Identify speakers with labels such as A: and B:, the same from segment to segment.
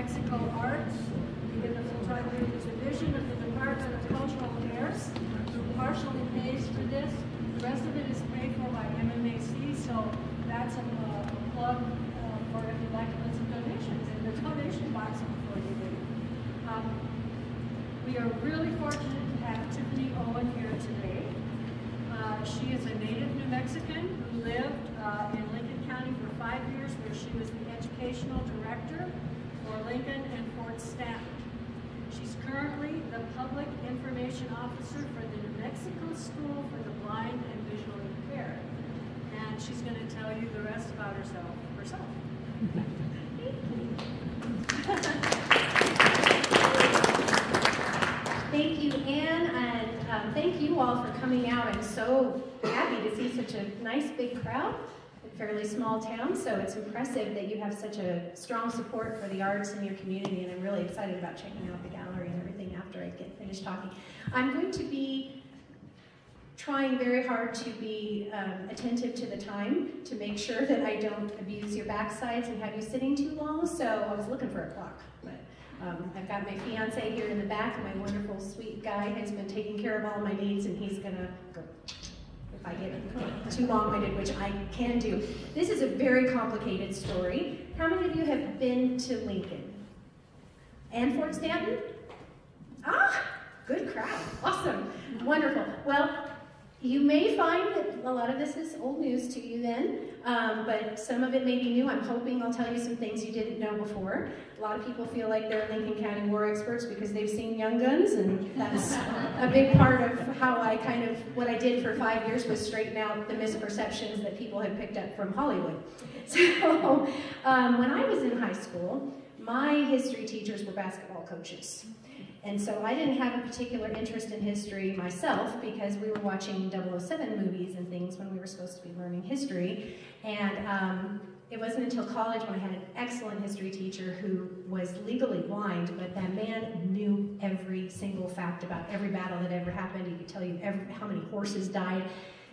A: Mexico Arts. Because the full time is a division of the Department of Cultural Affairs, who partially pays for this. The rest of it is paid for by MMAC, so that's a plug for if you'd like to put some donations in the donation box before you leave. We are really fortunate to have Tiffanie Owen here today. She is a native New Mexican who lived in Lincoln County for 5 years, where she was the educational director for Lincoln and Fort Stanton. She's currently the Public Information Officer for the New Mexico School for the Blind and Visually Impaired. And she's going to tell you the rest about herself.
B: Thank you, Anne, and thank you all for coming out. I'm so happy to see such a nice big crowd in a fairly small town, so it's impressive that you have such a strong support for the arts in your community, and I'm really excited about checking out the gallery and everything after I get finished talking. I'm going to be trying very hard to be attentive to the time to make sure that I don't abuse your backsides and have you sitting too long, so I was looking for a clock. But I've got my fiance here in the back, and my wonderful, sweet guy has been taking care of all my needs, and he's gonna go if I get too long-winded, which I can do. This is a very complicated story. How many of you have been to Lincoln? And Fort Stanton? Ah, good crowd, awesome, wonderful. Well, you may find that a lot of this is old news to you then, but some of it may be new. I'm hoping I'll tell you some things you didn't know before. A lot of people feel like they're Lincoln County war experts because they've seen Young Guns, and that's a big part of how I what I did for 5 years was straighten out the misperceptions that people had picked up from Hollywood. So when I was in high school, my history teachers were basketball coaches. And so I didn't have a particular interest in history myself because we were watching 007 movies and things when we were supposed to be learning history. And it wasn't until college when I had an excellent history teacher who was legally blind, but that man knew every single fact about every battle that ever happened. He could tell you how many horses died,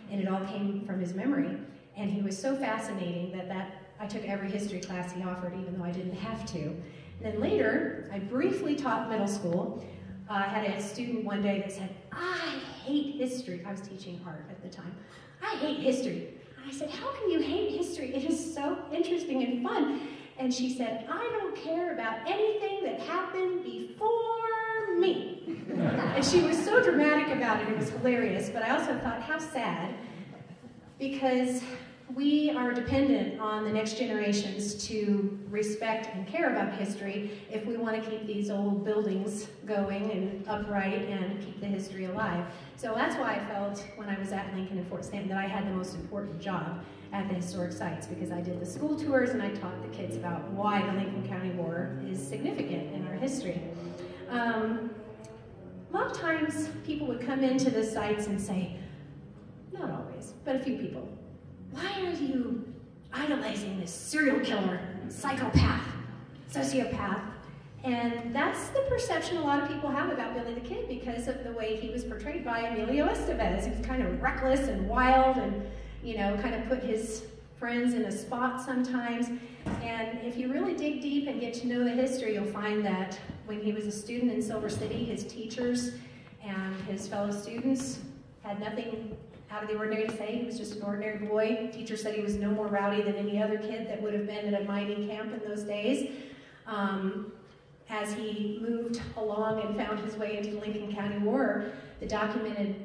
B: and it all came from his memory. And he was so fascinating that I took every history class he offered, even though I didn't have to. Then later, I briefly taught middle school. I had a student one day that said, "I hate history." I was teaching art at the time. "I hate history." And I said, "How can you hate history? It is so interesting and fun." And she said, "I don't care about anything that happened before me." And she was so dramatic about it, it was hilarious. But I also thought, how sad, because we are dependent on the next generations to respect and care about history if we want to keep these old buildings going and upright and keep the history alive. So that's why I felt when I was at Lincoln and Fort Stanton that I had the most important job at the historic sites, because I did the school tours and I taught the kids about why the Lincoln County War is significant in our history. A lot of times people would come into the sites and say, not always, but a few people, "Why are you idolizing this serial killer, psychopath, sociopath?" And that's the perception a lot of people have about Billy the Kid because of the way he was portrayed by Emilio Estevez. He was kind of reckless and wild and, you know, kind of put his friends in a spot sometimes. And if you really dig deep and get to know the history, you'll find that when he was a student in Silver City, his teachers and his fellow students had nothing out of the ordinary to say. He was just an ordinary boy. Teacher said he was no more rowdy than any other kid that would have been at a mining camp in those days. As he moved along and found his way into the Lincoln County War, the documented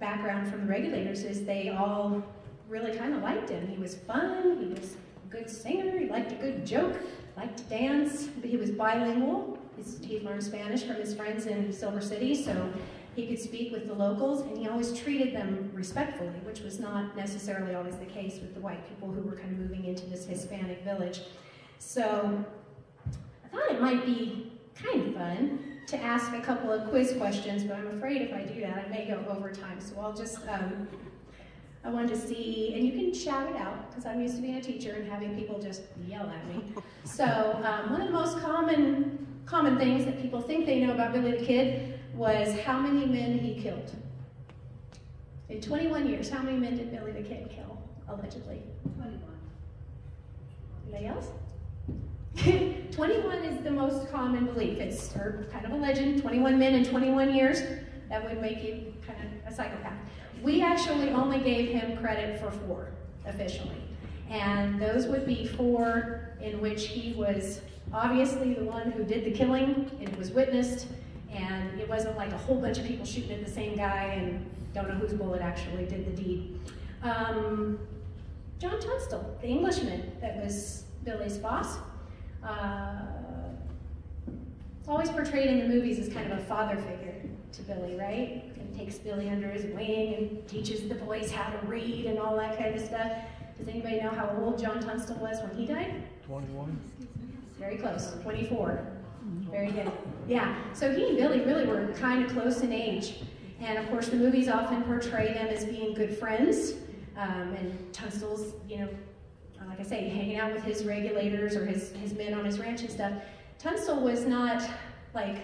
B: background from the regulators is they all really kind of liked him. He was fun, he was a good singer, he liked a good joke, liked to dance, but he was bilingual. He learned Spanish from his friends in Silver City, so he could speak with the locals, and he always treated them respectfully, which was not necessarily always the case with the white people who were kind of moving into this Hispanic village. So I thought it might be kind of fun to ask a couple of quiz questions, but I'm afraid if I do that, I may go over time. So I'll just, I wanted to see, and you can shout it out, because I'm used to being a teacher and having people just yell at me. So one of the most common things that people think they know about Billy the Kid was how many men he killed. In 21 years, how many men did Billy the Kid kill, allegedly?
A: 21.
B: Anybody else? 21 is the most common belief. It's kind of a legend, 21 men in 21 years. That would make you kind of a psychopath. We actually only gave him credit for 4, officially. And those would be 4 in which he was obviously the one who did the killing, it was witnessed, and it wasn't like a whole bunch of people shooting at the same guy and don't know whose bullet actually did the deed. John Tunstall, the Englishman that was Billy's boss, it's always portrayed in the movies as kind of a father figure to Billy, right? And takes Billy under his wing and teaches the boys how to read and all that kind of stuff. Does anybody know how old John Tunstall was when he died?
C: 21.
B: Very close, 24. Very good. Yeah, so he and Billy really were kind of close in age. And of course the movies often portray them as being good friends. And Tunstall's, you know, like I say, hanging out with his regulators or his men on his ranch and stuff. Tunstall was not like,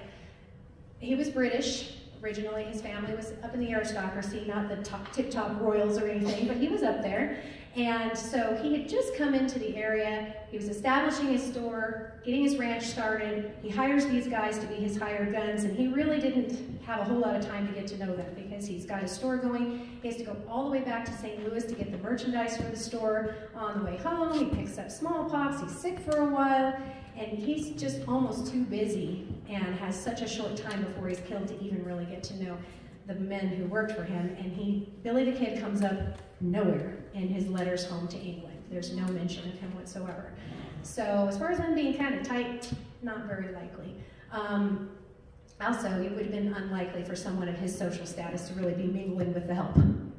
B: he was British originally. His family was up in the aristocracy, not the tip-top royals or anything, but he was up there. And so he had just come into the area. He was establishing his store, getting his ranch started. He hires these guys to be his hired guns, and he really didn't have a whole lot of time to get to know them because he's got his store going. He has to go all the way back to St. Louis to get the merchandise for the store. On the way home, he picks up smallpox. He's sick for a while, and he's just almost too busy and has such a short time before he's killed to even really get to know the men who worked for him. And Billy the Kid comes up nowhere in his letters home to England. There's no mention of him whatsoever. So as far as them being kind of tight, not very likely. Also, it would have been unlikely for someone of his social status to really be mingling with the help.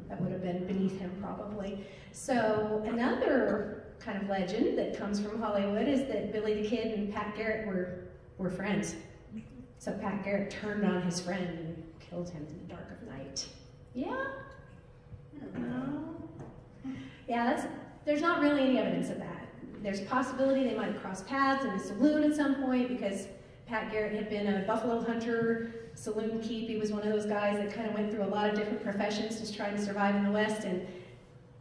B: That would have been beneath him probably. So another kind of legend that comes from Hollywood is that Billy the Kid and Pat Garrett were friends. So Pat Garrett turned on his friend and killed him in the dark of night. Yeah? I don't know. Yeah, there's not really any evidence of that. There's a possibility they might have crossed paths in a saloon at some point because Pat Garrett had been a buffalo hunter, saloon keep. He was one of those guys that kind of went through a lot of different professions just trying to survive in the West, and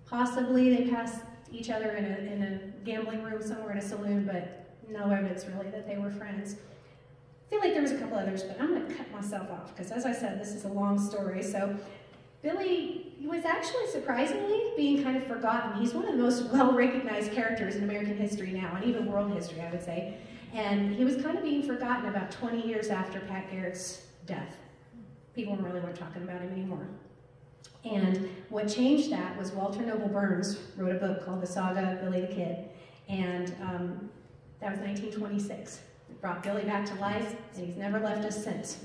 B: possibly they passed each other in a gambling room somewhere in a saloon, but no evidence really that they were friends. I feel like there was a couple others, but I'm going to cut myself off because, as I said, this is a long story. So Billy was actually surprisingly being kind of forgotten. He's one of the most well-recognized characters in American history now, and even world history, I would say. And he was kind of being forgotten about 20 years after Pat Garrett's death. People really weren't talking about him anymore. And what changed that was Walter Noble Burns wrote a book called The Saga of Billy the Kid, and that was 1926. It brought Billy back to life, and he's never left us since.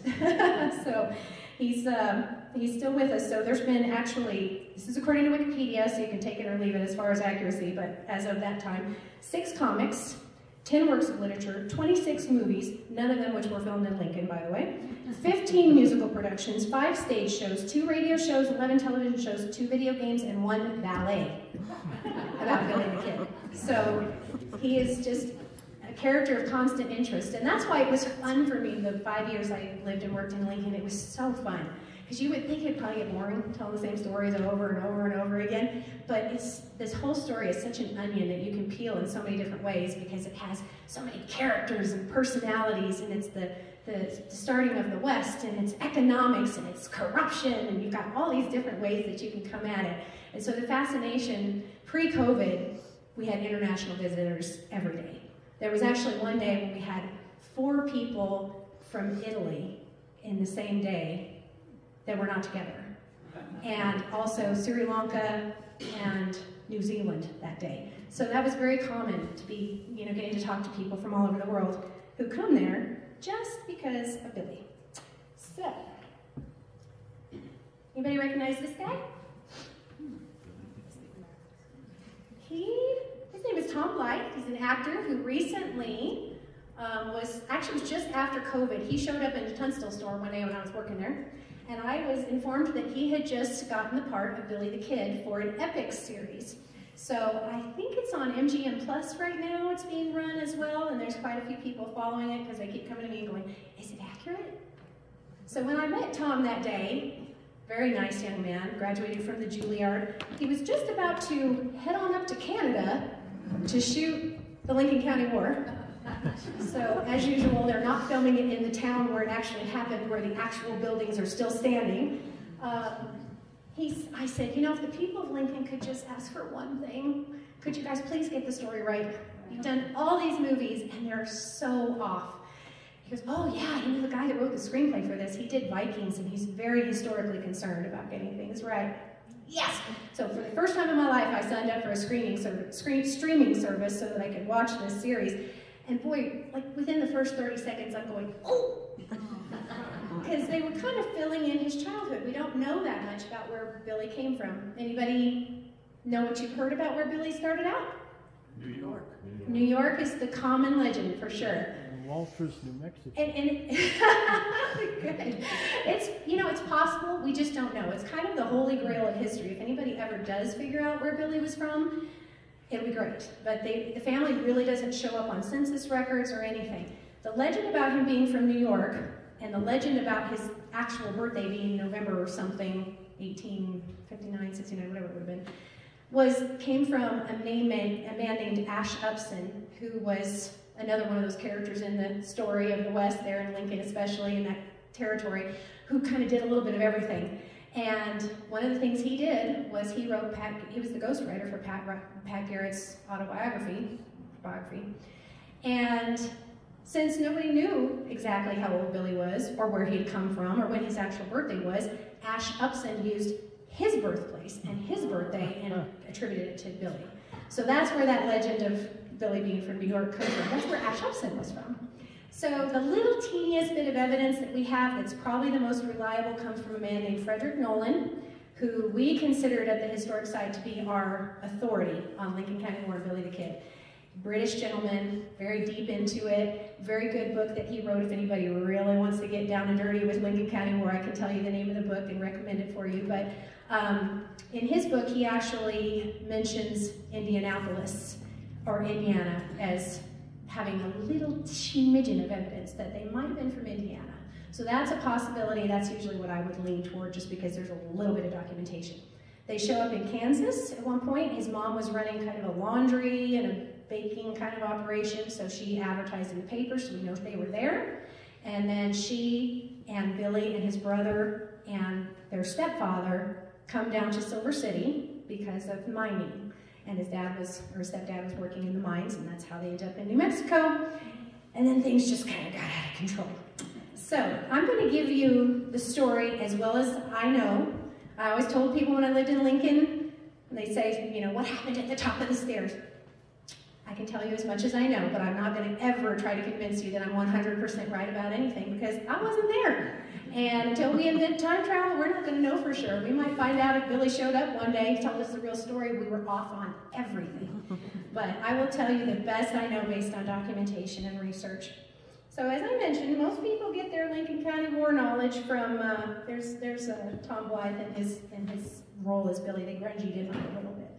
B: So he's still with us. So there's been actually, this is according to Wikipedia, so you can take it or leave it as far as accuracy, but as of that time, 6 comics, 10 works of literature, 26 movies, none of them which were filmed in Lincoln, by the way, 15 musical productions, 5 stage shows, 2 radio shows, 11 television shows, 2 video games, and 1 ballet about Billy the Kid. So he is just a character of constant interest, and that's why it was fun for me the 5 years I lived and worked in Lincoln. It was so fun. Because you would think it'd probably get boring, telling the same stories over and over and over again, but this whole story is such an onion that you can peel in so many different ways because it has so many characters and personalities, and it's the starting of the West, and it's economics, and it's corruption, and you've got all these different ways that you can come at it. And so the fascination, pre-COVID, we had international visitors every day. There was actually one day when we had 4 people from Italy in the same day that were not together, and also Sri Lanka and New Zealand that day. So that was very common to be, getting to talk to people from all over the world who come there just because of Billy. So, anybody recognize this guy? His name is Tom Blythe. He's an actor who recently was just after COVID. He showed up in the Tunstall store one day when I was working there. And I was informed that he had just gotten the part of Billy the Kid for an Epic series. So I think it's on MGM Plus right now. It's being run as well, and there's quite a few people following it because they keep coming to me and going, is it accurate? So when I met Tom that day, very nice young man, graduated from the Juilliard, he was just about to head on up to Canada to shoot the Lincoln County War. So, as usual, they're not filming it in the town where it actually happened, where the actual buildings are still standing. I said, you know, if the people of Lincoln could just ask for one thing, could you guys please get the story right? You've done all these movies, and they're so off. He goes, oh yeah, you know the guy that wrote the screenplay for this, he did Vikings, and he's very historically concerned about getting things right. Yes! So for the first time in my life, I signed up for a streaming service so that I could watch this series. And boy, like within the first 30 seconds, I'm going, oh! Because they were kind of filling in his childhood. We don't know that much about where Billy came from. Anybody know what you've heard about where Billy started out?
C: New York.
B: New York is the common legend, for sure.
D: Walters, New Mexico.
B: Good. It's, you know, it's possible, we just don't know. It's kind of the holy grail of history. If anybody ever does figure out where Billy was from, it'll be great. But the family really doesn't show up on census records or anything. The legend about him being from New York, and the legend about his actual birthday being November or something, 1859, 69, whatever it would have been, came from a man named Ash Upson, who was another one of those characters in the story of the West there in Lincoln, especially in that territory, who kind of did a little bit of everything. And one of the things he did was he was the ghostwriter for Pat Garrett's biography. And since nobody knew exactly how old Billy was, or where he'd come from, or when his actual birthday was, Ash Upson used his birthplace and his birthday and attributed it to Billy. So that's where that legend of Billy being from New York comes from. That's where Ash Upson was from. So the little teeniest bit of evidence that we have that's probably the most reliable comes from a man named Frederick Nolan, who we considered at the historic site to be our authority on Lincoln County War and Billy the Kid. British gentleman, very deep into it, very good book that he wrote. If anybody really wants to get down and dirty with Lincoln County War, I can tell you the name of the book and recommend it for you. But in his book, he actually mentions Indianapolis, or Indiana, as having a little smidgen of evidence that they might have been from Indiana. So that's a possibility. That's usually what I would lean toward, just because there's a little bit of documentation. They show up in Kansas at one point. His mom was running kind of a laundry and a baking kind of operation, so she advertised in the paper, so we know they were there. And then she and Billy and his brother and their stepfather come down to Silver City because of mining. And his stepdad was working in the mines, and that's how they ended up in New Mexico. And then things just kind of got out of control. So I'm going to give you the story as well as I know. I always told people when I lived in Lincoln, and they say, you know, what happened at the top of the stairs? I can tell you as much as I know, but I'm not going to ever try to convince you that I'm 100% right about anything, because I wasn't there. And until we invent time travel, we're not going to know for sure. We might find out if Billy showed up one day, told us the real story, we were off on everything. But I will tell you the best I know based on documentation and research. So as I mentioned, most people get their Lincoln County War knowledge from, there's Tom Blythe in his role as Billy. They grungied him a little bit.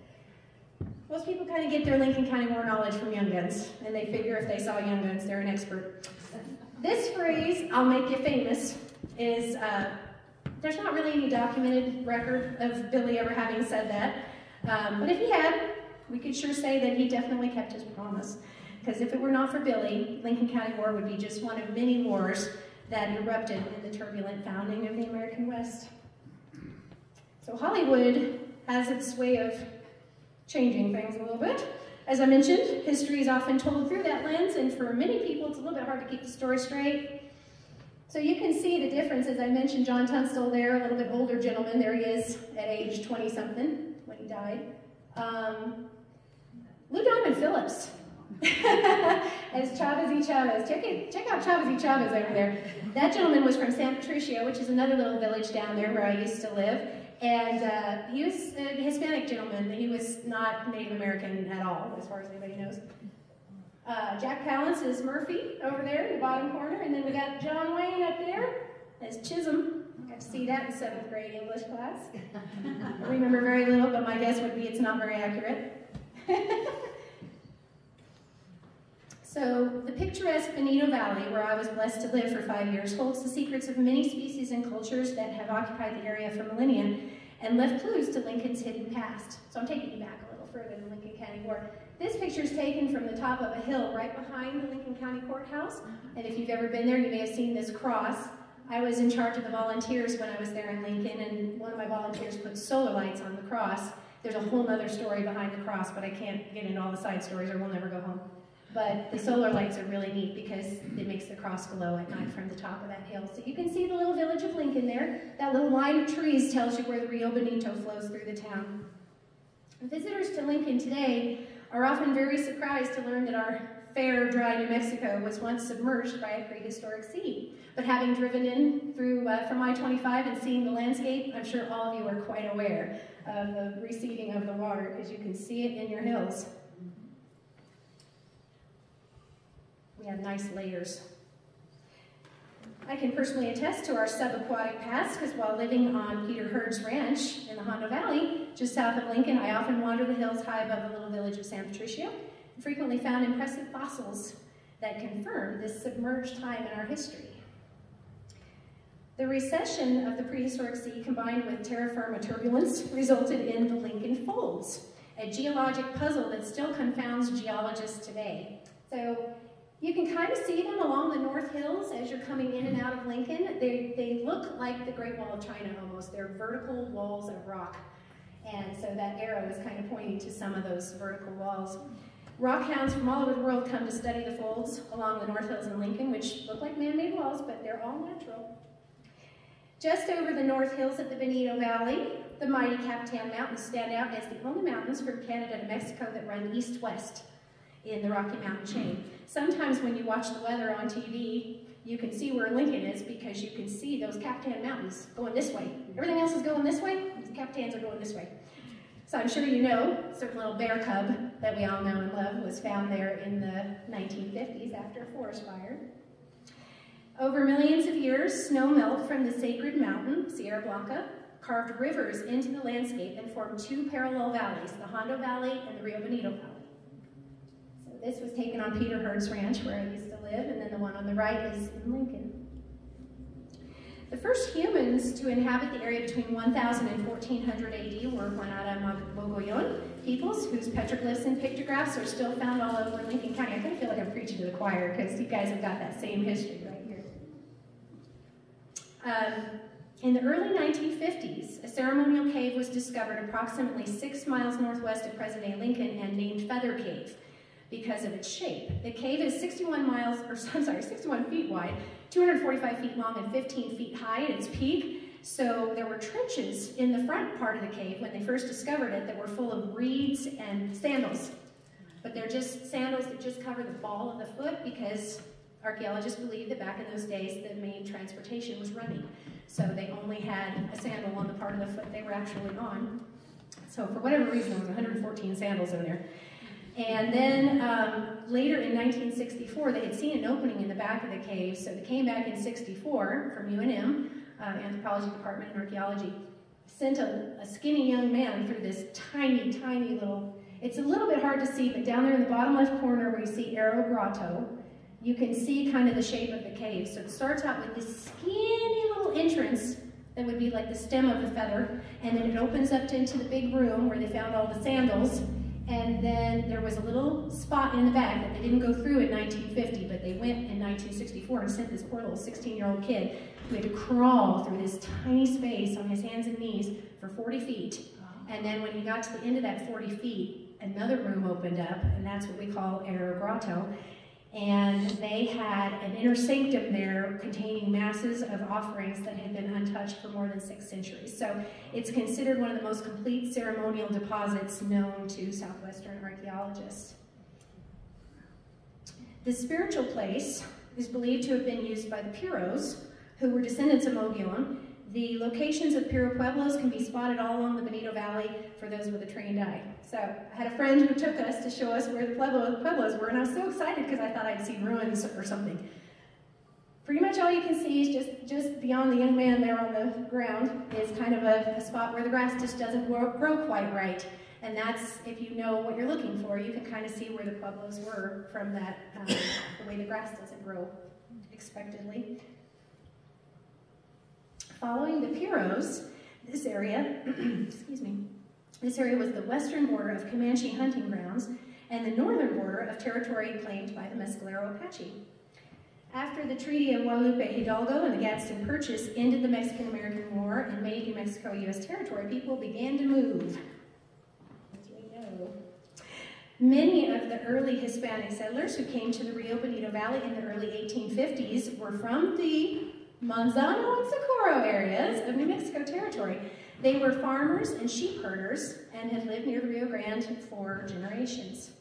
B: Most people kind of get their Lincoln County War knowledge from Young Guns, and they figure if they saw Young Guns, they're an expert. This phrase, "I'll make you famous," is, there's not really any documented record of Billy ever having said that. But if he had, we could sure say that he definitely kept his promise. Because if it were not for Billy, Lincoln County War would be just one of many wars that erupted in the turbulent founding of the American West. So Hollywood has its way of changing things a little bit. As I mentioned, history is often told through that lens, and for many people it's a little bit hard to keep the story straight. So you can see the difference. As I mentioned, John Tunstall there, a little bit older gentleman. There he is at age 20-something when he died. Lou Diamond Phillips. As Chavez y Chavez. Check out Chavez y Chavez over there. That gentleman was from San Patricio, which is another little village down there where I used to live. And he was a Hispanic gentleman. He was not Native American at all, as far as anybody knows. Jack Palance is Murphy over there in the bottom corner. And then we got John Wayne up there as Chisholm. I got to see that in 7th grade English class. I remember very little, but my guess would be it's not very accurate. So the picturesque Benito Valley, where I was blessed to live for 5 years, holds the secrets of many species and cultures that have occupied the area for millennia and left clues to Lincoln's hidden past. So I'm taking you back a little further than Lincoln County War. this picture is taken from the top of a hill right behind the Lincoln County Courthouse. And if you've ever been there, you may have seen this cross. I was in charge of the volunteers when I was there in Lincoln, and one of my volunteers put solar lights on the cross. There's a whole other story behind the cross, but I can't get into all the side stories or we'll never go home. But the solar lights are really neat because it makes the cross glow at night from the top of that hill. So you can see the little village of Lincoln there. That little line of trees tells you where the Rio Bonito flows through the town. Visitors to Lincoln today are often very surprised to learn that our fair, dry New Mexico was once submerged by a prehistoric sea. But having driven in through from I-25 and seeing the landscape, I'm sure all of you are quite aware of the receding of the water because you can see it in your hills. We have nice layers. I can personally attest to our subaquatic past because while living on Peter Hurd's ranch in the Hondo Valley, just south of Lincoln, I often wander the hills high above the little village of San Patricio and frequently found impressive fossils that confirm this submerged time in our history. The recession of the prehistoric sea combined with terra firma turbulence resulted in the Lincoln Folds, a geologic puzzle that still confounds geologists today. So you can kind of see them along the North Hills as you're coming in and out of Lincoln. They look like the Great Wall of China almost. They're vertical walls of rock. And so that arrow is kind of pointing to some of those vertical walls. Rockhounds from all over the world come to study the folds along the North Hills in Lincoln, which look like man-made walls, but they're all natural. Just over the North Hills of the Bonito Valley, the mighty Capitan Mountains stand out as the only mountains from Canada to Mexico that run east-west in the Rocky Mountain chain. Sometimes when you watch the weather on TV, you can see where Lincoln is because you can see those Capitan Mountains going this way. Everything else is going this way, the Capitans are going this way. So I'm sure you know, a certain little bear cub that we all know and love was found there in the 1950s after a forest fire. Over millions of years, snow melt from the sacred mountain, Sierra Blanca, carved rivers into the landscape and formed two parallel valleys, the Hondo Valley and the Rio Bonito Valley. So this was taken on Peter Hurd's ranch where I used to live, and then the one on the right is in Lincoln. The first humans to inhabit the area between 1000 and 1400 AD were Guanara Mogollon peoples, whose petroglyphs and pictographs are still found all over Lincoln County. I kind of feel like I'm preaching to the choir because you guys have got that same history right here. In the early 1950s, a ceremonial cave was discovered approximately 6 miles northwest of present-day Lincoln and named Feather Cave because of its shape. The cave is 61 feet wide, 245 feet long, and 15 feet high at its peak. So there were trenches in the front part of the cave when they first discovered it that were full of reeds and sandals. But they're just sandals that just cover the ball of the foot because archaeologists believe that back in those days the main transportation was running. So they only had a sandal on the part of the foot they were actually on. So for whatever reason, there was 114 sandals in there. And then later in 1964, they had seen an opening in the back of the cave. So they came back in '64 from UNM, Anthropology Department and Archaeology, sent a skinny young man through this tiny, tiny little, it's a little bit hard to see, but down there in the bottom left corner where you see Arrow Grotto, you can see kind of the shape of the cave. So it starts out with this skinny little entrance that would be like the stem of the feather, and then it opens up into the big room where they found all the sandals, and then there was a little spot in the back that they didn't go through in 1950, but they went in 1964 and sent this poor little 16-year-old kid who had to crawl through this tiny space on his hands and knees for 40 feet. And then when he got to the end of that 40 feet, another room opened up, and that's what we call Arrow Grotto. And they had an inner sanctum there containing masses of offerings that had been untouched for more than 6 centuries. So it's considered one of the most complete ceremonial deposits known to Southwestern archaeologists. The spiritual place is believed to have been used by the Piros, who were descendants of Mogollon. The locations of Piro Pueblos can be spotted all along the Bonito Valley for those with a trained eye. So I had a friend who took us to show us where the Pueblos were, and I was so excited because I thought I'd see ruins or something. Pretty much all you can see is just beyond the young man there on the ground is kind of a spot where the grass just doesn't grow quite right. And that's, if you know what you're looking for, you can kind of see where the Pueblos were from that, the way the grass doesn't grow expectedly. Following the Piros, this area, excuse me, this area was the western border of Comanche hunting grounds, and the northern border of territory claimed by the Mescalero Apache. After the Treaty of Guadalupe Hidalgo and the Gadsden Purchase ended the Mexican-American War and made New Mexico U.S. territory, people began to move. As we know. Many of the early Hispanic settlers who came to the Rio Bonito Valley in the early 1850s were from the Manzano and Socorro areas of New Mexico territory. They were farmers and sheep herders and had lived near the Rio Grande for generations.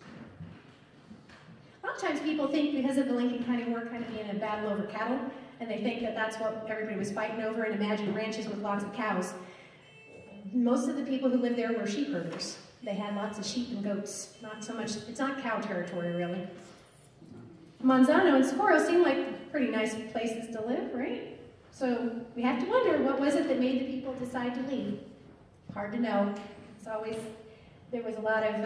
B: A lot of times people think because of the Lincoln County War kind of being a battle over cattle, and they think that that's what everybody was fighting over and imagine ranches with lots of cows. Most of the people who lived there were sheep herders. They had lots of sheep and goats. Not so much, it's not cow territory really. Manzano and Socorro seem like pretty nice places to live, right? So we have to wonder, what was it that made the people decide to leave? Hard to know. It's always, there was a lot of,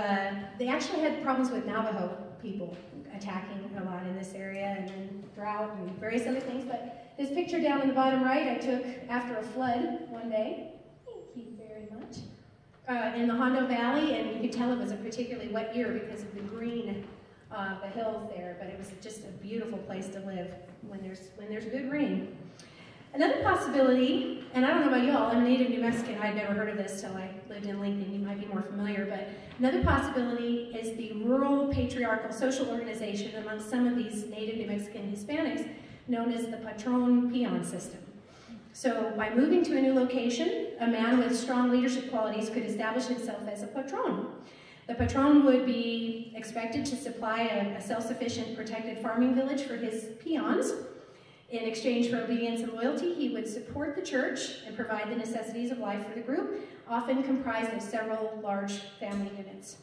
B: they actually had problems with Navajo people attacking a lot in this area, and then drought and various other things. But this picture down in the bottom right I took after a flood one day. Thank you very much. In the Hondo Valley, and you could tell it was a particularly wet year because of the green the hills there, but it was just a beautiful place to live when there's good rain. Another possibility, and I don't know about y'all, I'm a native New Mexican, I'd never heard of this till I lived in Lincoln, you might be more familiar, but another possibility is the rural patriarchal social organization among some of these native New Mexican Hispanics known as the patron-peon system. So by moving to a new location, a man with strong leadership qualities could establish himself as a patron. The patron would be expected to supply a self-sufficient protected farming village for his peons. In exchange for obedience and loyalty, he would support the church and provide the necessities of life for the group, often comprised of several large family units.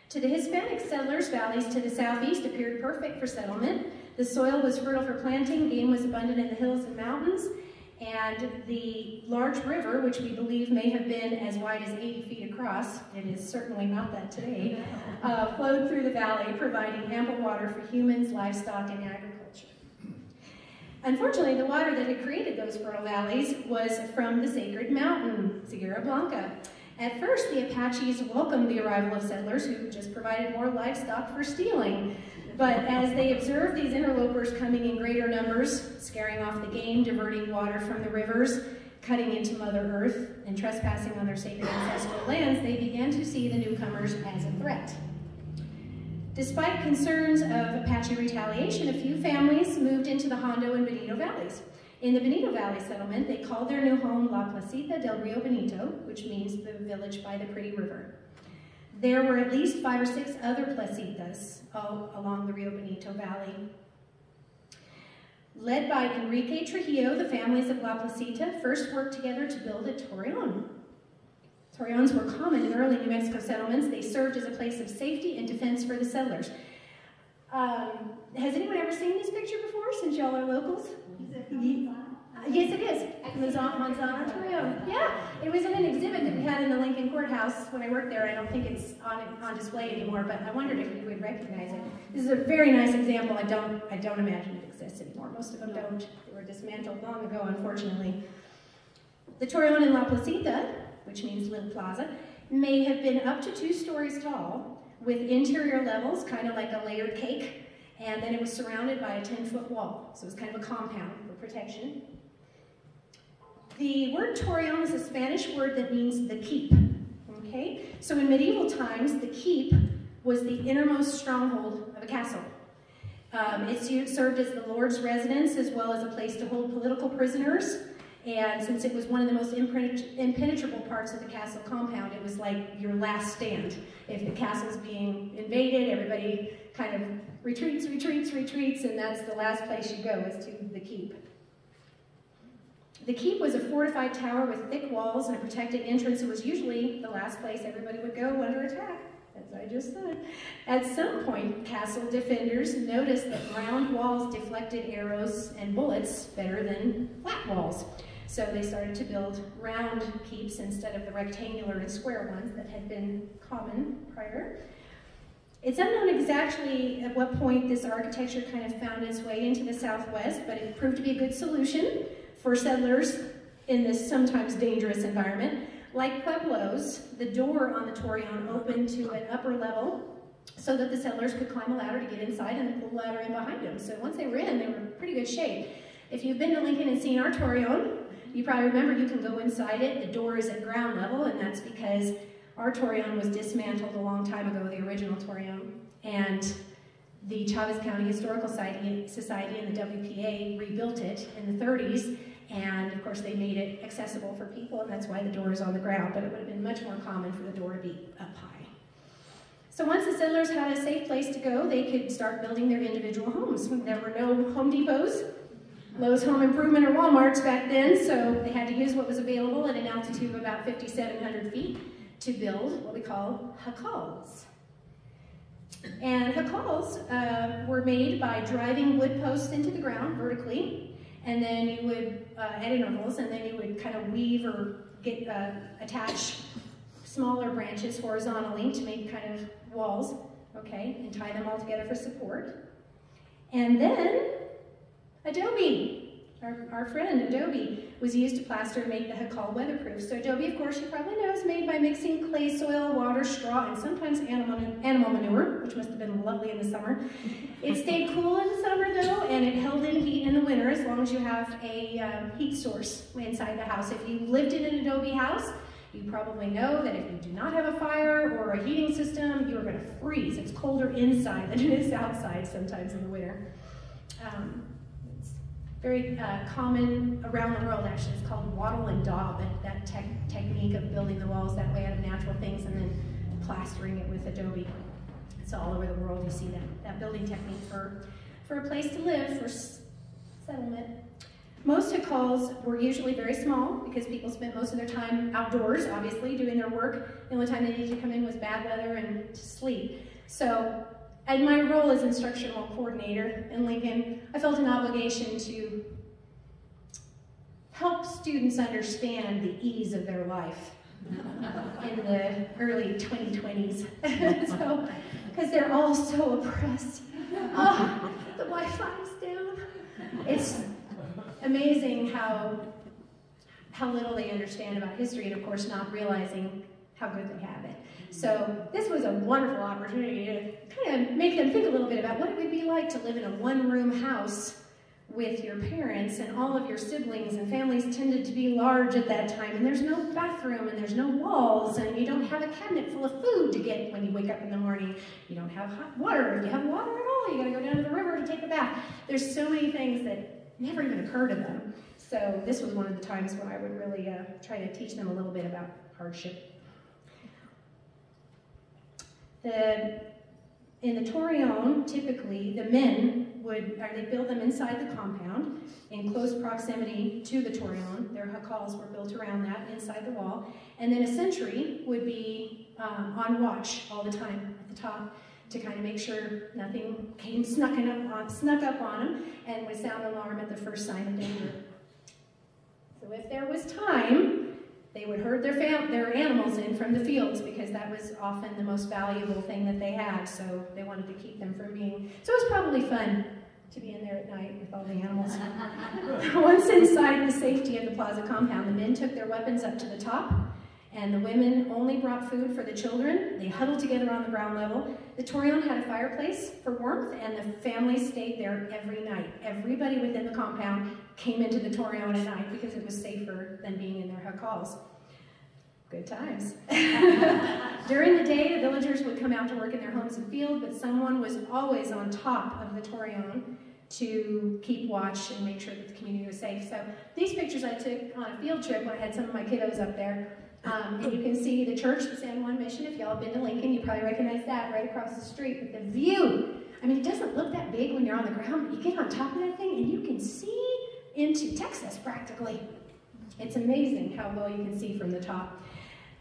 B: To the Hispanic settlers, valleys to the southeast appeared perfect for settlement. The soil was fertile for planting, game was abundant in the hills and mountains, and the large river, which we believe may have been as wide as 80 feet across, it is certainly not that today, flowed through the valley, providing ample water for humans, livestock, and agriculture. Unfortunately, the water that had created those fertile valleys was from the sacred mountain, Sierra Blanca. At first, the Apaches welcomed the arrival of settlers who just provided more livestock for stealing. But as they observed these interlopers coming in greater numbers, scaring off the game, diverting water from the rivers, cutting into Mother Earth, and trespassing on their sacred ancestral lands, they began to see the newcomers as a threat. Despite concerns of Apache retaliation, a few families moved into the Hondo and Bonito valleys. In the Bonito Valley settlement, they called their new home La Placita del Rio Bonito, which means the village by the pretty river. There were at least 5 or 6 other placitas all along the Rio Bonito Valley. Led by Enrique Trujillo, the families of La Placita first worked together to build a torreon. Torreons were common in early New Mexico settlements. They served as a place of safety and defense for the settlers. Has anyone ever seen this picture before, since y'all are locals? Yes, it is. Manzano Torreon. Yeah, it was in an exhibit that we had in the Lincoln Courthouse when I worked there. I don't think it's on display anymore, but I wondered if you would recognize it. This is a very nice example. I don't imagine it exists anymore. Most of them don't. They were dismantled long ago, unfortunately. The Torreon in La Placita, which means little plaza, may have been up to 2 stories tall, with interior levels, kind of like a layered cake, and then it was surrounded by a 10-foot wall. So it was kind of a compound for protection. The word torreon is a Spanish word that means the keep, okay? So in medieval times, the keep was the innermost stronghold of a castle. It served as the lord's residence as well as a place to hold political prisoners. And since it was one of the most impenetrable parts of the castle compound, it was like your last stand. If the castle's being invaded, everybody kind of retreats, and that's the last place you go, is to the keep. The keep was a fortified tower with thick walls and a protected entrance. It was usually the last place everybody would go under attack, as I just said. At some point, castle defenders noticed that round walls deflected arrows and bullets better than flat walls. So they started to build round keeps instead of the rectangular and square ones that had been common prior. It's unknown exactly at what point this architecture kind of found its way into the Southwest, but it proved to be a good solution for settlers in this sometimes dangerous environment. Like Pueblos, the door on the Torreon opened to an upper level so that the settlers could climb a ladder to get inside and then pull the ladder in behind them. So once they were in pretty good shape. If you've been to Lincoln and seen our Torreon, you probably remember you can go inside it. The door is at ground level, and that's because our Torreon was dismantled a long time ago, the original Torreon. And the Chavez County Historical Society and the WPA rebuilt it in the 30s, and of course they made it accessible for people, and that's why the door is on the ground, but it would have been much more common for the door to be up high. So once the settlers had a safe place to go, they could start building their individual homes. There were no Home Depots, Lowe's Home Improvement, or Walmarts back then, so they had to use what was available at an altitude of about 5,700 feet to build what we call jacals. And jacals were made by driving wood posts into the ground vertically, and then you would, at intervals, and then you would kind of weave or attach smaller branches horizontally to make kind of walls, okay, and tie them all together for support. And then adobe, our friend adobe, was used to plaster and make the jacal weatherproof. So adobe, of course, you probably know, is made by mixing clay soil, water, straw, and sometimes animal manure, which must have been lovely in the summer. It stayed cool in the summer, though, and it held in heat in the winter as long as you have a heat source inside the house. If you lived in an adobe house, you probably know that if you do not have a fire or a heating system, you are going to freeze. It's colder inside than it is outside sometimes in the winter. It's very common around the world, actually. It's called wattle and daub, that technique of building the walls that way out of natural things and then plastering it with adobe. It's all over the world. You see that building technique for a place to live, for settlement. Most jacals were usually very small because people spent most of their time outdoors, obviously, doing their work. The only time they needed to come in was bad weather and to sleep. So, in my role as instructional coordinator in Lincoln, I felt an obligation to help students understand the ease of their life in the early 2020s. Because they're all so oppressed. Oh, the Wi-Fi's down. It's amazing how little they understand about history, and of course not realizing how good they have it. So this was a wonderful opportunity to kind of make them think a little bit about what it would be like to live in a one-room house with your parents, and all of your siblings and families tended to be large at that time, and there's no bathroom, and there's no walls, and you don't have a cabinet full of food to get when you wake up in the morning. You don't have hot water. If you have water at all, you gotta go down to the river to take a bath. There's so many things that never even occur to them. So this was one of the times when I would really try to teach them a little bit about hardship. In the Torreon, typically, the men they build them inside the compound in close proximity to the Torreon. Their jacals were built around that, inside the wall. And then a sentry would be on watch all the time at the top to kind of make sure nothing came snuck up on them and would sound alarm at the first sign of danger. So if there was time, they would herd their animals in from the fields because that was often the most valuable thing that they had, so they wanted to keep them from being... So it was probably fun to be in there at night with all the animals. Once inside the safety of the plaza compound, the men took their weapons up to the top, and the women only brought food for the children. They huddled together on the ground level. The Torreon had a fireplace for warmth, and the families stayed there every night. Everybody within the compound came into the Torreon at night because it was safer than being in their jacals. Good times. During the day, the villagers would come out to work in their homes and fields, but someone was always on top of the Torreon to keep watch and make sure that the community was safe. So these pictures I took on a field trip when I had some of my kiddos up there. And you can see the church, the San Juan Mission. If y'all have been to Lincoln, you probably recognize that right across the street. But the view, I mean, it doesn't look that big when you're on the ground, but you get on top of that thing and you can see into Texas practically. It's amazing how well you can see from the top.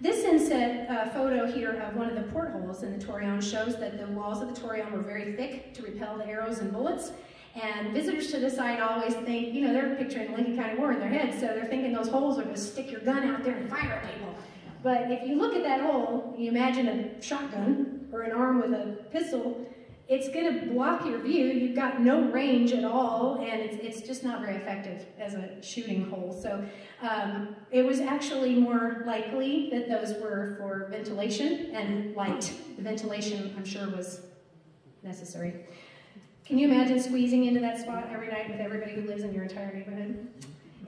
B: This inset photo here of one of the portholes in the Torreon shows that the walls of the Torreon were very thick to repel the arrows and bullets. And visitors to the site always think, you know, they're picturing the Lincoln County War in their head, so they're thinking those holes are going to stick your gun out there and fire at people. But if you look at that hole, you imagine a shotgun or an arm with a pistol, it's going to block your view. You've got no range at all, and it's just not very effective as a shooting hole. So it was actually more likely that those were for ventilation and light. The ventilation, I'm sure, was necessary. Can you imagine squeezing into that spot every night with everybody who lives in your entire neighborhood?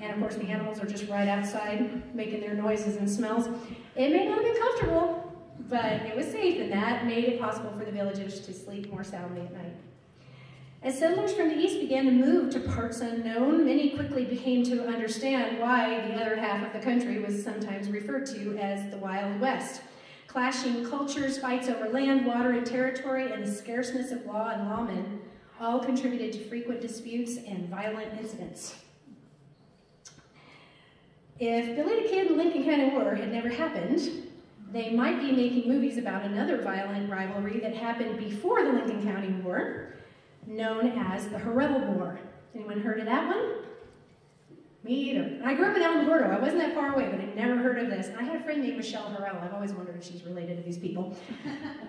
B: And of course the animals are just right outside making their noises and smells. It may not have been comfortable, but it was safe, and that made it possible for the villagers to sleep more soundly at night. As settlers from the east began to move to parts unknown, many quickly came to understand why the other half of the country was sometimes referred to as the Wild West. Clashing cultures, fights over land, water, and territory, and the scarceness of law and lawmen all contributed to frequent disputes and violent incidents. If Billy the Kid and Lincoln County War had never happened, they might be making movies about another violent rivalry that happened before the Lincoln County War, known as the Horrell War. Anyone heard of that one? Me either. I grew up in Alamogordo. I wasn't that far away, but I'd never heard of this. I had a friend named Michelle Horrell. I've always wondered if she's related to these people.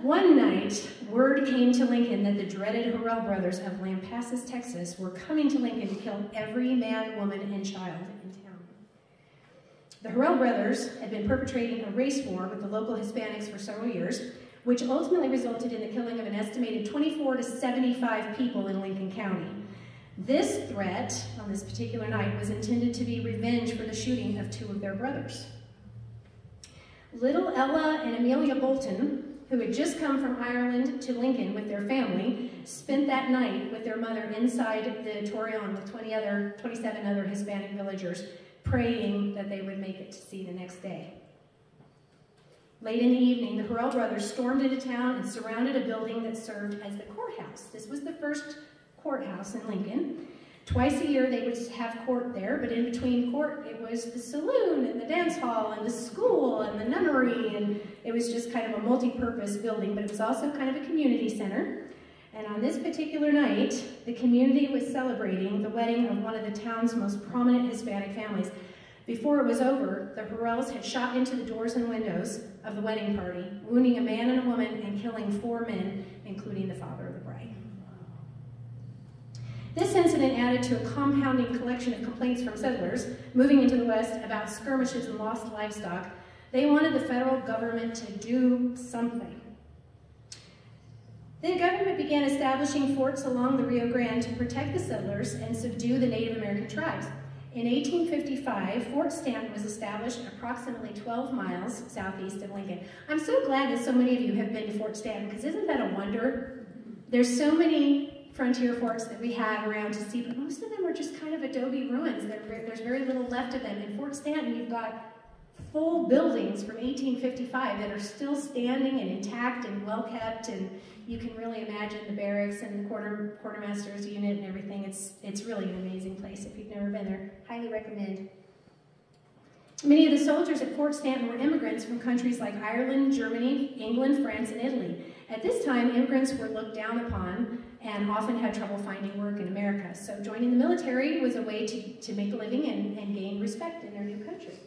B: One night, word came to Lincoln that the dreaded Horrell brothers of Lampasas, Texas, were coming to Lincoln to kill every man, woman, and child in town. The Horrell brothers had been perpetrating a race war with the local Hispanics for several years, which ultimately resulted in the killing of an estimated 24 to 75 people in Lincoln County. This threat on this particular night was intended to be revenge for the shooting of two of their brothers. Little Ella and Amelia Bolton, who had just come from Ireland to Lincoln with their family, spent that night with their mother inside the Torreon with 27 other Hispanic villagers, praying that they would make it to see the next day. Late in the evening, the Horrell brothers stormed into town and surrounded a building that served as the courthouse. This was the first courthouse in Lincoln. Twice a year they would have court there, but in between court it was the saloon and the dance hall and the school and the nunnery, and it was just kind of a multi-purpose building, but it was also kind of a community center. And on this particular night, the community was celebrating the wedding of one of the town's most prominent Hispanic families. Before it was over, the Horrells had shot into the doors and windows of the wedding party, wounding a man and a woman and killing 4 men, including the father of the bride. This incident added to a compounding collection of complaints from settlers moving into the West about skirmishes and lost livestock. They wanted the federal government to do something. The government began establishing forts along the Rio Grande to protect the settlers and subdue the Native American tribes. In 1855, Fort Stanton was established approximately 12 miles southeast of Lincoln. I'm so glad that so many of you have been to Fort Stanton, because isn't that a wonder? There's so many frontier forts that we have around to see, but most of them are just kind of adobe ruins. There's very little left of them. In Fort Stanton, you've got full buildings from 1855 that are still standing and intact and well kept, and you can really imagine the barracks and the quartermaster's unit and everything. It's really an amazing place. If you've never been there, highly recommend. Many of the soldiers at Fort Stanton were immigrants from countries like Ireland, Germany, England, France, and Italy. At this time, immigrants were looked down upon and often had trouble finding work in America. So joining the military was a way to make a living and gain respect in their new country.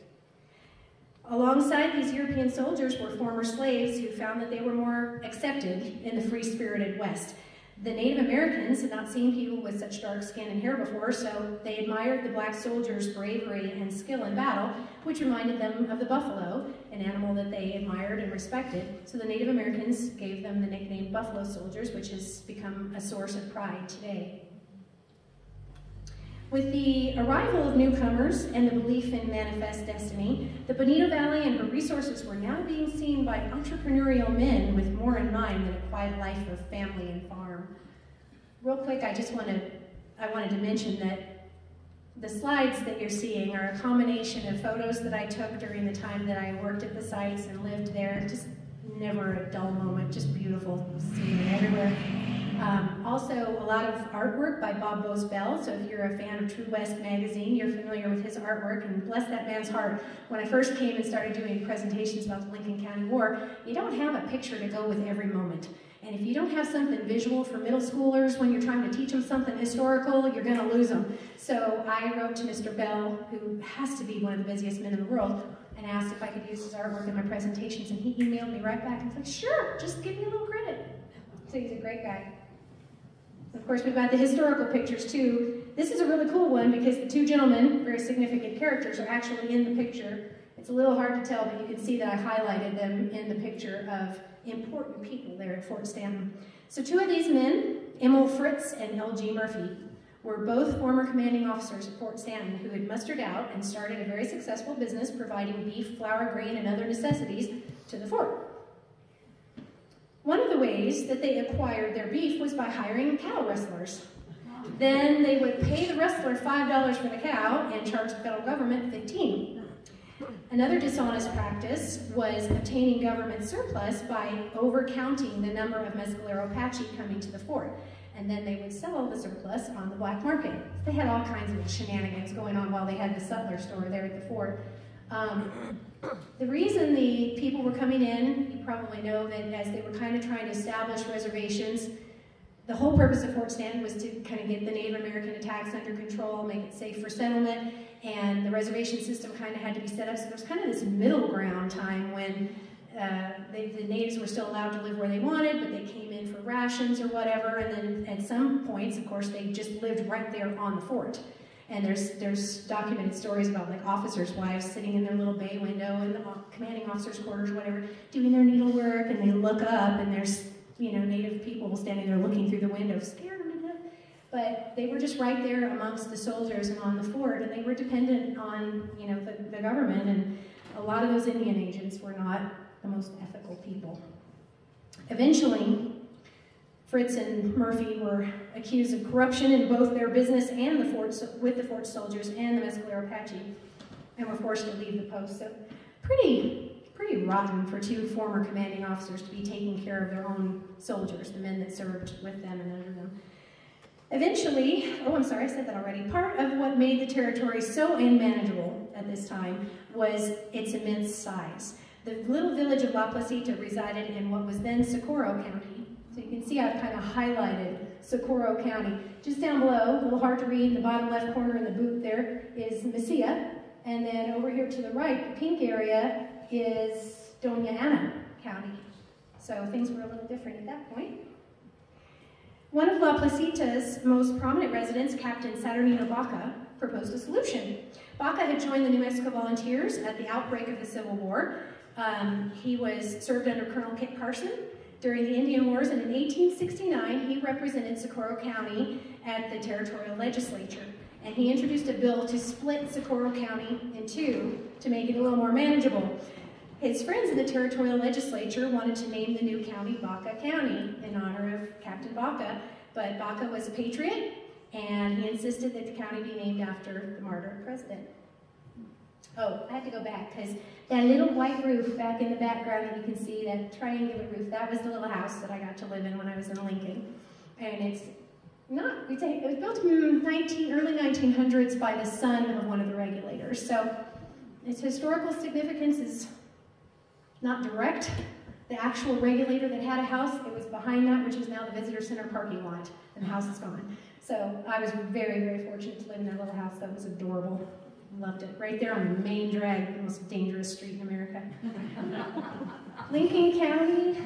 B: Alongside these European soldiers were former slaves who found that they were more accepted in the free-spirited West. The Native Americans had not seen people with such dark skin and hair before, so they admired the black soldiers' bravery and skill in battle, which reminded them of the buffalo, an animal that they admired and respected. So the Native Americans gave them the nickname Buffalo Soldiers, which has become a source of pride today. With the arrival of newcomers and the belief in manifest destiny, the Bonito Valley and her resources were now being seen by entrepreneurial men with more in mind than a quiet life of family and farm. Real quick, I wanted to mention that the slides that you're seeing are a combination of photos that I took during the time that I worked at the sites and lived there. Just never a dull moment, just beautiful scenery everywhere. Also, a lot of artwork by Bob Bose Bell, so if you're a fan of True West magazine, you're familiar with his artwork, and bless that man's heart. When I first came and started doing presentations about the Lincoln County War, you don't have a picture to go with every moment. And if you don't have something visual for middle schoolers when you're trying to teach them something historical, you're going to lose them. So I wrote to Mr. Bell, who has to be one of the busiest men in the world, and asked if I could use his artwork in my presentations, and he emailed me right back and said, sure, just give me a little credit. So he's a great guy. Of course, we've got the historical pictures too. This is a really cool one because the two gentlemen, very significant characters, are actually in the picture. It's a little hard to tell, but you can see that I highlighted them in the picture of important people there at Fort Stanton. So two of these men, Emil Fritz and L.G. Murphy, were both former commanding officers at Fort Stanton who had mustered out and started a very successful business providing beef, flour, grain, and other necessities to the fort. One of the ways that they acquired their beef was by hiring cattle rustlers. Then they would pay the rustler $5 for the cow and charge the federal government $15. Another dishonest practice was obtaining government surplus by overcounting the number of Mescalero Apache coming to the fort. And then they would sell the surplus on the black market. They had all kinds of shenanigans going on while they had the sutler store there at the fort. The reason the people were coming in, you probably know that as they were kind of trying to establish reservations, the whole purpose of Fort Stanton was to kind of get the Native American attacks under control, make it safe for settlement, and the reservation system kind of had to be set up. So there was kind of this middle ground time when the natives were still allowed to live where they wanted, but they came in for rations or whatever, and then at some points, of course, they just lived right there on the fort. And there's documented stories about like officers' wives sitting in their little bay window in the commanding officers' quarters, whatever, doing their needlework, and they look up and there's, you know, native people standing there looking through the window, scared them to death. But they were just right there amongst the soldiers and on the fort, and they were dependent on, you know, the government, and a lot of those Indian agents were not the most ethical people. Eventually, Fritz and Murphy were accused of corruption in both their business and with the fort soldiers and the Mescalero Apache, and were forced to leave the post. So pretty rotten for two former commanding officers to be taking care of their own soldiers, the men that served with them and under them. Eventually, oh, I'm sorry, I said that already. Part of what made the territory so unmanageable at this time was its immense size. The little village of La Placita resided in what was then Socorro County. So you can see I've kind of highlighted Socorro County. Just down below, a little hard to read, in the bottom left corner in the boot there is Mesilla. And then over here to the right, the pink area, is Doña Ana County. So things were a little different at that point. One of La Placita's most prominent residents, Captain Saturnino Baca, proposed a solution. Baca had joined the New Mexico Volunteers at the outbreak of the Civil War. He served under Colonel Kit Carson during the Indian Wars, and in 1869, he represented Socorro County at the territorial legislature. And he introduced a bill to split Socorro County in two to make it a little more manageable. His friends in the territorial legislature wanted to name the new county Baca County in honor of Captain Baca, but Baca was a patriot, and he insisted that the county be named after the martyred president. Oh, I have to go back, because that little white roof back in the background that you can see, that triangular roof, that was the little house that I got to live in when I was in Lincoln. And it was built in the early 1900s by the son of one of the regulators. So its historical significance is not direct. The actual regulator that had a house, it was behind that, which is now the visitor center parking lot, and the house is gone. So I was very, very fortunate to live in that little house. That was adorable. Loved it. Right there on the main drag, the most dangerous street in America. Lincoln County,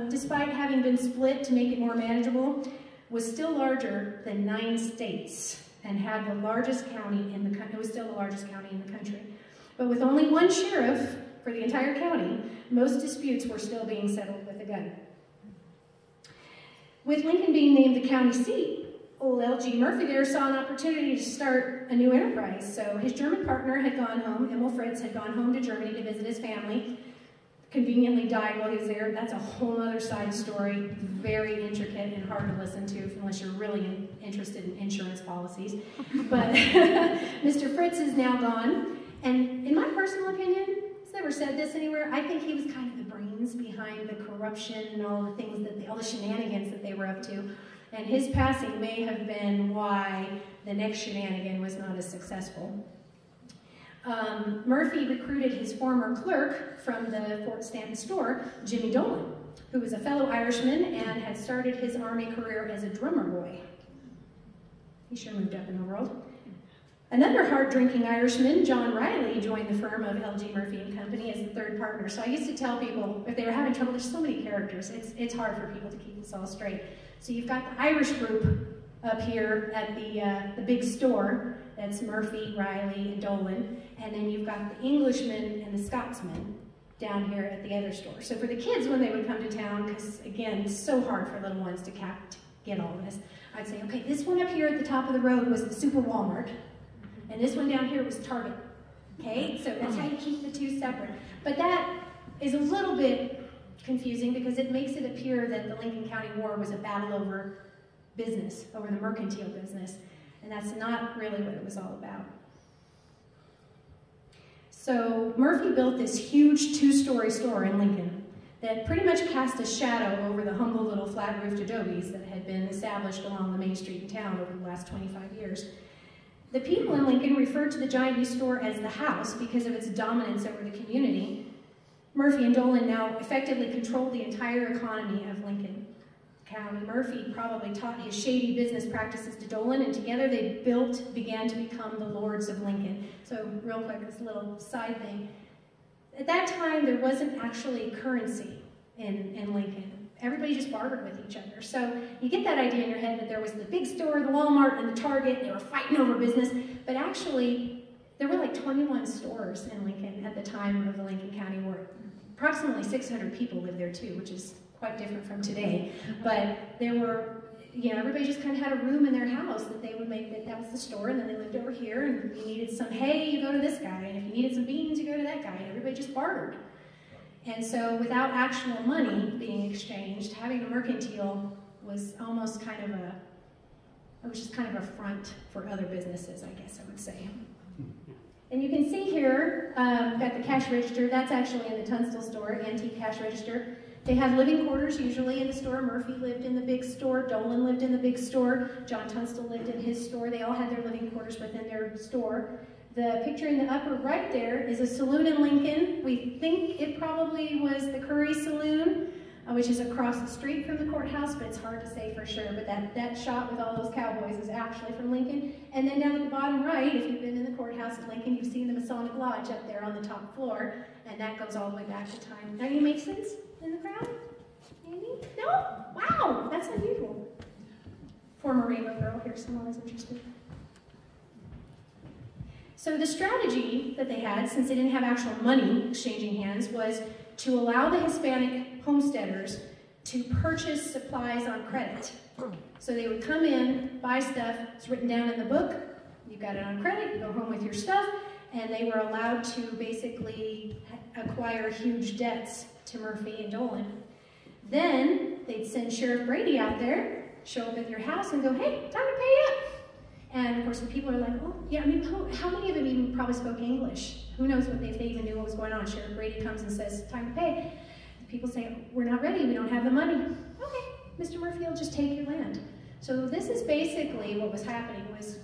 B: despite having been split to make it more manageable, was still larger than 9 states and had the largest county in the country. It was still the largest county in the country. But with only one sheriff for the entire county, most disputes were still being settled with a gun. With Lincoln being named the county seat, old L.G. Murphy there saw an opportunity to start a new enterprise. So his German partner had gone home, Emil Fritz had gone home to Germany to visit his family, conveniently died while he was there. That's a whole other side story, very intricate and hard to listen to unless you're really interested in insurance policies. But Mr. Fritz is now gone, and in my personal opinion, he's never said this anywhere, I think he was kind of the brains behind the corruption and all the things all the shenanigans that they were up to. And his passing may have been why the next shenanigan was not as successful. Murphy recruited his former clerk from the Fort Stanton store, Jimmy Dolan, who was a fellow Irishman and had started his Army career as a drummer boy. He sure moved up in the world. Another hard-drinking Irishman, John Riley, joined the firm of L.G. Murphy and Company as the third partner. So I used to tell people, if they were having trouble, there's so many characters, it's hard for people to keep this all straight. So you've got the Irish group up here at the big store, that's Murphy, Riley, and Dolan, and then you've got the Englishman and the Scotsman down here at the other store. So for the kids, when they would come to town, because again, it's so hard for little ones to get all this, I'd say, okay, this one up here at the top of the road was the Super Walmart, and this one down here was Target, okay? So that's how you keep the two separate. But that is a little bit confusing because it makes it appear that the Lincoln County War was a battle over business, over the mercantile business, and that's not really what it was all about. So Murphy built this huge two-story store in Lincoln that pretty much cast a shadow over the humble little flat-roofed adobes that had been established along the main street in town over the last 25 years. The people in Lincoln referred to the giant new store as the house because of its dominance over the community. Murphy and Dolan now effectively controlled the entire economy of Lincoln County. Murphy probably taught his shady business practices to Dolan, and together they began to become the lords of Lincoln. So real quick, this little side thing. At that time, there wasn't actually currency in Lincoln. Everybody just bartered with each other. So you get that idea in your head that there was the big store, the Walmart, and the Target, they were fighting over business, but actually, there were like 21 stores in Lincoln at the time of the Lincoln County War. Approximately 600 people lived there too, which is quite different from today. But there were, you know, everybody just kind of had a room in their house that they would make, that was the store, and then they lived over here, and if you needed some hay, you go to this guy, and if you needed some beans, you go to that guy, and everybody just bartered. And so without actual money being exchanged, having a mercantile was almost kind of a, it was just kind of a front for other businesses, I guess I would say. And you can see here, got the cash register, that's actually in the Tunstall store, antique cash register. They had living quarters usually in the store. Murphy lived in the big store, Dolan lived in the big store, John Tunstall lived in his store. They all had their living quarters within their store. The picture in the upper right there is a saloon in Lincoln. We think it probably was the Curry Saloon, which is across the street from the courthouse, but it's hard to say for sure. But that shot with all those cowboys is actually from Lincoln. And then down at the bottom right, if you've been in the courthouse at Lincoln, you've seen the Masonic Lodge up there on the top floor, and that goes all the way back to time. Any Masons in the crowd? Maybe? No? Wow, that's unusual. Former Rainbow Girl here, someone is interested. So the strategy that they had, since they didn't have actual money exchanging hands, was to allow the Hispanic homesteaders to purchase supplies on credit. So they would come in, buy stuff, it's written down in the book, you got it on credit, you go home with your stuff, and they were allowed to basically acquire huge debts to Murphy and Dolan. Then they'd send Sheriff Brady out there, show up at your house and go, hey, time to pay up. And of course the people are like, oh, yeah, I mean, how many of them even probably spoke English? Who knows if they even knew what was going on? Sheriff Brady comes and says, time to pay. People say, we're not ready, we don't have the money. Okay, Mr. Murphy will just take your land. So this is basically what was happening, was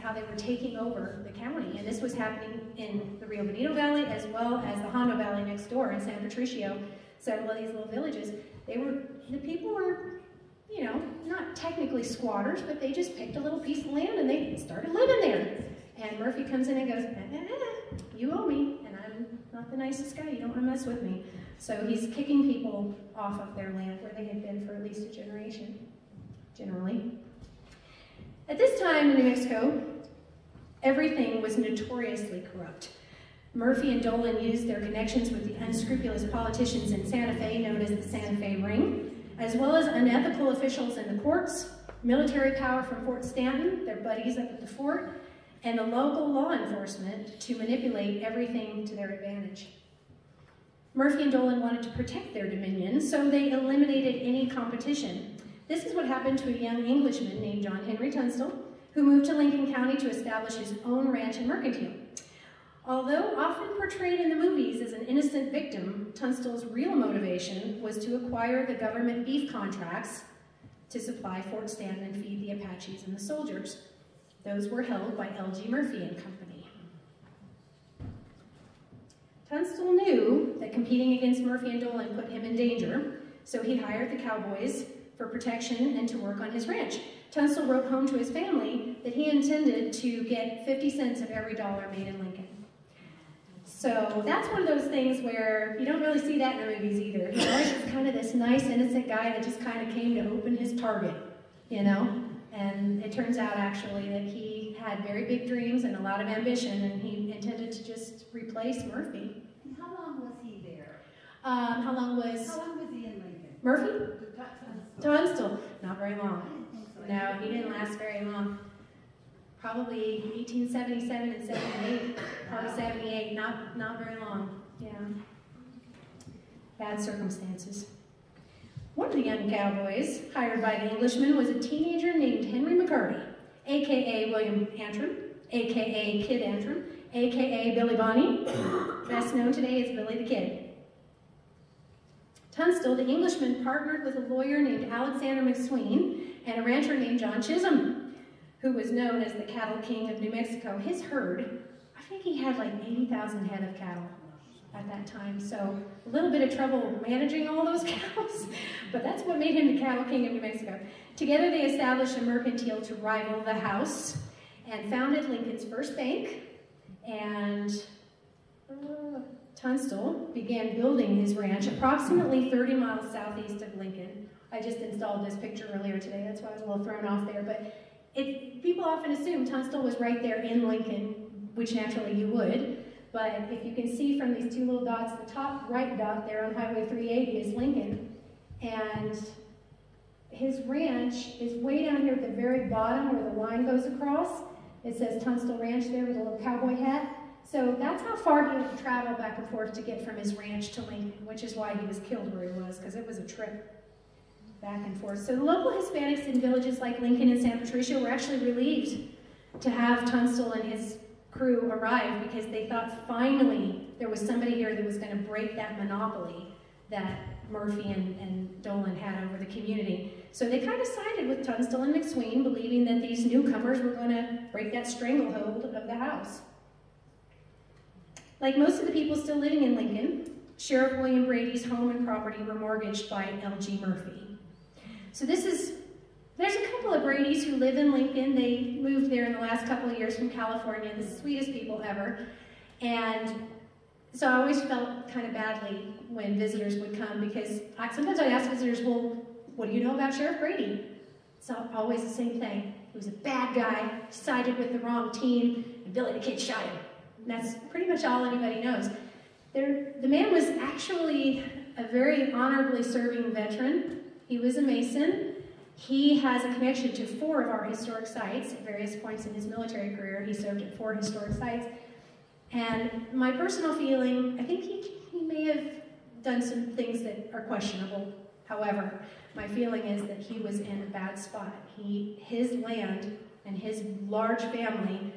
B: how they were taking over the county. And this was happening in the Rio Bonito Valley as well as the Hondo Valley next door in San Patricio, several of these little villages. The people were, you know, not technically squatters, but they just picked a little piece of land and they started living there. And Murphy comes in and goes, you owe me, and I'm not the nicest guy, you don't want to mess with me. So he's kicking people off of their land where they had been for at least a generation, generally. At this time in New Mexico, everything was notoriously corrupt. Murphy and Dolan used their connections with the unscrupulous politicians in Santa Fe, known as the Santa Fe Ring, as well as unethical officials in the courts, military power from Fort Stanton, their buddies up at the fort, and the local law enforcement to manipulate everything to their advantage. Murphy and Dolan wanted to protect their dominion, so they eliminated any competition. This is what happened to a young Englishman named John Henry Tunstall, who moved to Lincoln County to establish his own ranch and mercantile. Although often portrayed in the movies as an innocent victim, Tunstall's real motivation was to acquire the government beef contracts to supply Fort Stanton and feed the Apaches and the soldiers. Those were held by L.G. Murphy and Company. Tunstall knew that competing against Murphy and Dolan put him in danger, so he hired the cowboys for protection and to work on his ranch. Tunstall wrote home to his family that he intended to get 50 cents of every dollar made in Lincoln. So that's one of those things where you don't really see that in the movies either. He's always just kind of this nice, innocent guy that just kind of came to open his target, you know? And it turns out actually that he had very big dreams and a lot of ambition, and he intended to just replace Murphy.
C: And how long was he there?
B: How long was
C: he in Lincoln?
B: Murphy? Tunstall. Not very long. No, he didn't last very long. Probably 1877 and 78, probably 78, not very long, yeah. Bad circumstances. One of the young cowboys hired by the Englishman was a teenager named Henry McCarty, a.k.a. William Antrim, a.k.a. Kid Antrim, a.k.a. Billy Bonnie, best known today as Billy the Kid. Tunstall, the Englishman, partnered with a lawyer named Alexander McSween and a rancher named John Chisholm, who was known as the Cattle King of New Mexico. His herd, I think he had like 80,000 head of cattle at that time, so a little bit of trouble managing all those cows, but that's what made him the Cattle King of New Mexico. Together they established a mercantile to rival the house and founded Lincoln's first bank, and Tunstall began building his ranch approximately 30 miles southeast of Lincoln. I just installed this picture earlier today, that's why I was a little thrown off there, but people often assume Tunstall was right there in Lincoln, which naturally you would, but if you can see from these two little dots, the top right dot there on Highway 380 is Lincoln, and his ranch is way down here at the very bottom where the line goes across. It says Tunstall Ranch there with a little cowboy hat. So that's how far he had to travel back and forth to get from his ranch to Lincoln, which is why he was killed where he was, because it was a trip back and forth. So the local Hispanics in villages like Lincoln and San Patricio were actually relieved to have Tunstall and his crew arrive, because they thought finally there was somebody here that was going to break that monopoly that Murphy and Dolan had over the community. So they kind of sided with Tunstall and McSween, believing that these newcomers were going to break that stranglehold of the house. Like most of the people still living in Lincoln, Sheriff William Brady's home and property were mortgaged by L.G. Murphy. So there's a couple of Bradys who live in Lincoln. They moved there in the last couple of years from California, the sweetest people ever. And so I always felt kind of badly when visitors would come, because sometimes I'd ask visitors, well, what do you know about Sheriff Brady? It's always the same thing. He was a bad guy, sided with the wrong team, and Billy the Kid shot him. And that's pretty much all anybody knows. The man was actually a very honorably serving veteran. He was a Mason. He has a connection to 4 of our historic sites at various points in his military career. He served at 4 historic sites. And my personal feeling, I think he may have done some things that are questionable. However, my feeling is that he was in a bad spot. His land and his large family,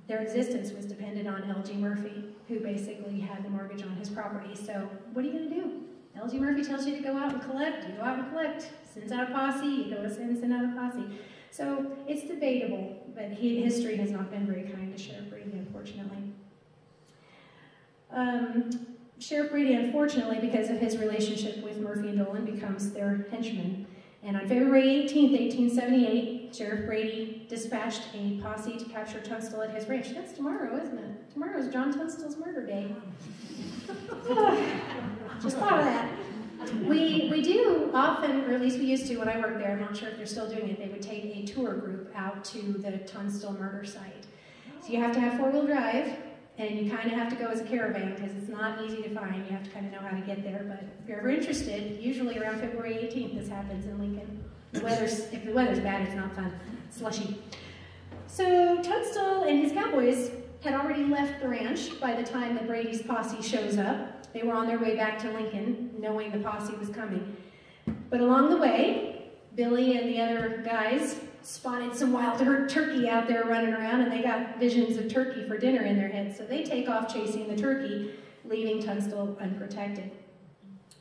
B: their existence was dependent on L.G. Murphy, who basically had the mortgage on his property. So what are you going to do? L.G. Murphy tells you to go out and collect, you go out and collect. Sends out a posse, you go to send out a posse. So it's debatable, but history has not been very kind to Sheriff Brady, unfortunately. Sheriff Brady, unfortunately, because of his relationship with Murphy and Dolan, becomes their henchman. And on February 18th, 1878, Sheriff Brady dispatched a posse to capture Tunstall at his ranch. That's tomorrow, isn't it? Tomorrow is John Tunstall's murder day. Just thought of that. We do often, or at least we used to when I worked there, I'm not sure if they're still doing it, they would take a tour group out to the Tunstall murder site. So you have to have 4-wheel drive, and you kind of have to go as a caravan because it's not easy to find. You have to kind of know how to get there, but if you're ever interested, usually around February 18th this happens in Lincoln. If the weather's bad, it's not fun. It's slushy. So Tunstall and his cowboys had already left the ranch by the time that Brady's posse shows up. They were on their way back to Lincoln, knowing the posse was coming. But along the way, Billy and the other guys spotted some wild turkey out there running around, and they got visions of turkey for dinner in their heads. So they take off chasing the turkey, leaving Tunstall unprotected.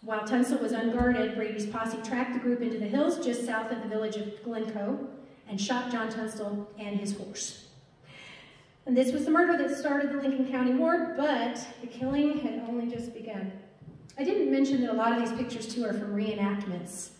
B: While Tunstall was unguarded, Brady's posse tracked the group into the hills just south of the village of Glencoe and shot John Tunstall and his horse. And this was the murder that started the Lincoln County War, but the killing had only just begun. I didn't mention that a lot of these pictures, too, are from reenactments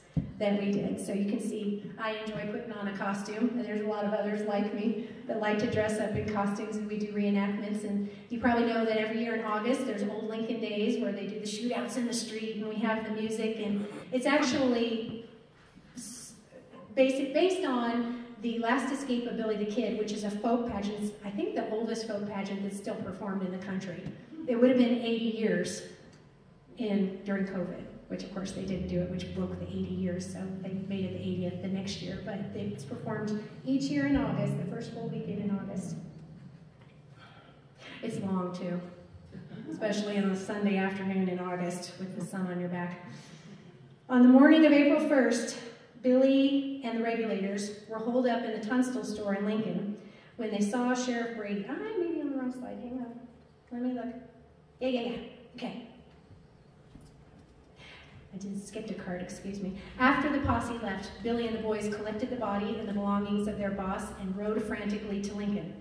B: that we did. So you can see I enjoy putting on a costume, and there's a lot of others like me that like to dress up in costumes, and we do reenactments. And you probably know that every year in August there's Old Lincoln Days where they do the shootouts in the street, and we have the music, and it's actually based on the Last Escape of Billy the Kid, which is a folk pageant. It's, I think, the oldest folk pageant that's still performed in the country. It would have been 80 years during COVID, which of course they didn't do it, which broke the 80 years, so they made it the 80th the next year. But it's performed each year in August, the first full weekend in August. It's long too, especially on a Sunday afternoon in August with the sun on your back. On the morning of April 1st, Billy and the regulators were holed up in the Tunstall store in Lincoln when they saw Sheriff Brady. I may be on the wrong slide, hang on. Let me look. Yeah, okay. I just skipped a card, excuse me. After the posse left, Billy and the boys collected the body and the belongings of their boss and rode frantically to Lincoln.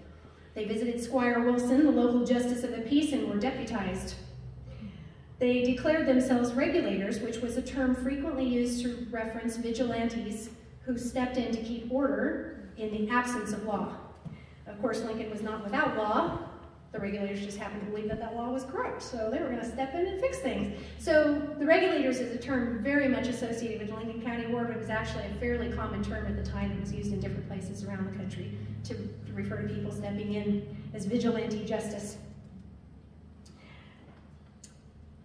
B: They visited Squire Wilson, the local justice of the peace, and were deputized. They declared themselves regulators, which was a term frequently used to reference vigilantes who stepped in to keep order in the absence of law. Of course, Lincoln was not without law. The regulators just happened to believe that that law was corrupt, so they were going to step in and fix things. So the regulators is a term very much associated with the Lincoln County War, but it was actually a fairly common term at the time. It was used in different places around the country to refer to people stepping in as vigilante justice.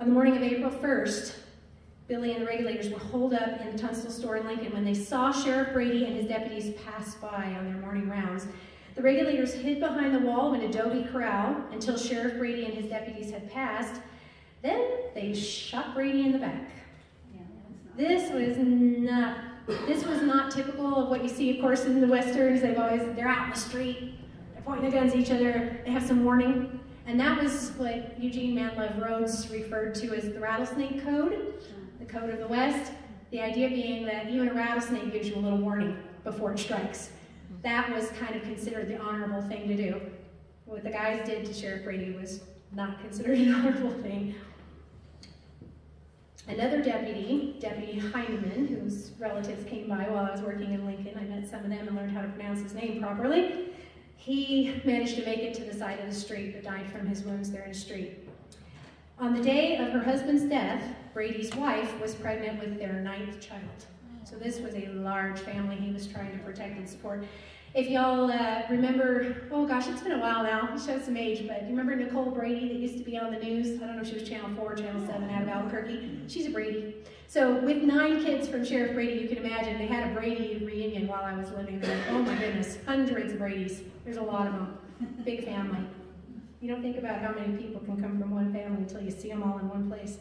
B: On the morning of April 1st, Billy and the regulators were holed up in the Tunstall store in Lincoln when they saw Sheriff Brady and his deputies pass by on their morning rounds. The regulators hid behind the wall of an adobe corral until Sheriff Brady and his deputies had passed. Then they shot Brady in the back. This was not typical of what you see, of course, in the Westerns. They're out in the street, they're pointing their guns at each other, they have some warning. And that was what Eugene Manlove Rhodes referred to as the rattlesnake code, the code of the West. The idea being that even a rattlesnake gives you a little warning before it strikes. That was kind of considered the honorable thing to do. What the guys did to Sheriff Brady was not considered an honorable thing. Another deputy, Deputy Heineman, whose relatives came by while I was working in Lincoln, I met some of them and learned how to pronounce his name properly. He managed to make it to the side of the street, but died from his wounds there in the street. On the day of her husband's death, Brady's wife was pregnant with their 9th child. So this was a large family he was trying to protect and support. If y'all remember, oh gosh, it's been a while now, it shows some age, but do you remember Nicole Brady that used to be on the news? I don't know if she was Channel 4 or Channel 7 out of Albuquerque. She's a Brady. So with 9 kids from Sheriff Brady, you can imagine they had a Brady reunion while I was living there. Oh my goodness, hundreds of Bradys. There's a lot of them. Big family. You don't think about how many people can come from one family until you see them all in one place.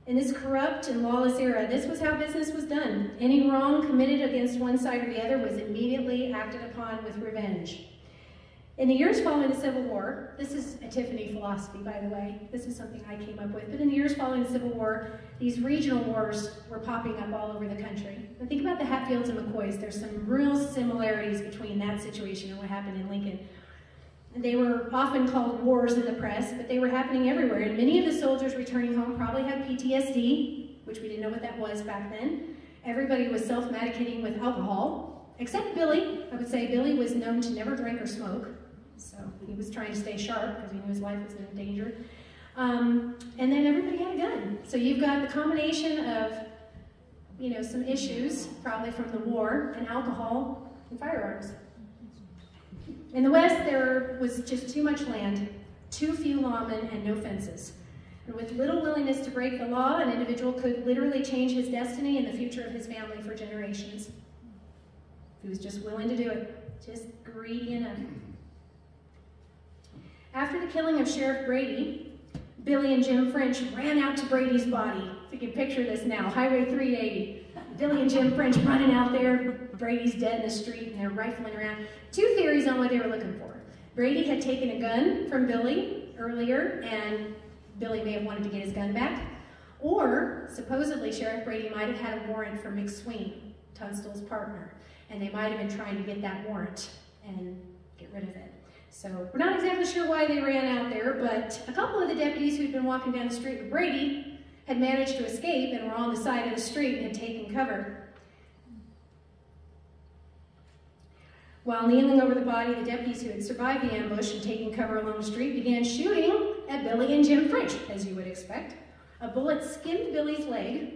B: In this corrupt and lawless era, this was how business was done. Any wrong committed against one side or the other was immediately acted upon with revenge. In the years following the Civil War, this is a Tiffanie philosophy, by the way. This is something I came up with. But in the years following the Civil War, these regional wars were popping up all over the country. And think about the Hatfields and McCoys. There's some real similarities between that situation and what happened in Lincoln. They were often called wars in the press, but they were happening everywhere. And many of the soldiers returning home probably had PTSD, which we didn't know what that was back then. Everybody was self-medicating with alcohol, except Billy. I would say Billy was known to never drink or smoke. So he was trying to stay sharp because he knew his life was in danger. And then everybody had a gun. So you've got the combination of, some issues, probably from the war, and alcohol and firearms. In the West, there was just too much land, too few lawmen, and no fences. And with little willingness to break the law, an individual could literally change his destiny and the future of his family for generations. He was just willing to do it, just greedy enough. After the killing of Sheriff Brady, Billy and Jim French ran out to Brady's body. If you can picture this now, Highway 380. Billy and Jim French running out there, Brady's dead in the street, and they're rifling around. 2 theories on what they were looking for. Brady had taken a gun from Billy earlier, and Billy may have wanted to get his gun back. Or, supposedly, Sheriff Brady might have had a warrant for McSween, Tunstall's partner, and they might have been trying to get that warrant and get rid of it. So we're not exactly sure why they ran out there, but a couple of the deputies who'd been walking down the street with Brady had managed to escape and were on the side of the street and had taken cover. While kneeling over the body, the deputies who had survived the ambush and taken cover along the street began shooting at Billy and Jim French, as you would expect. A bullet skimmed Billy's leg,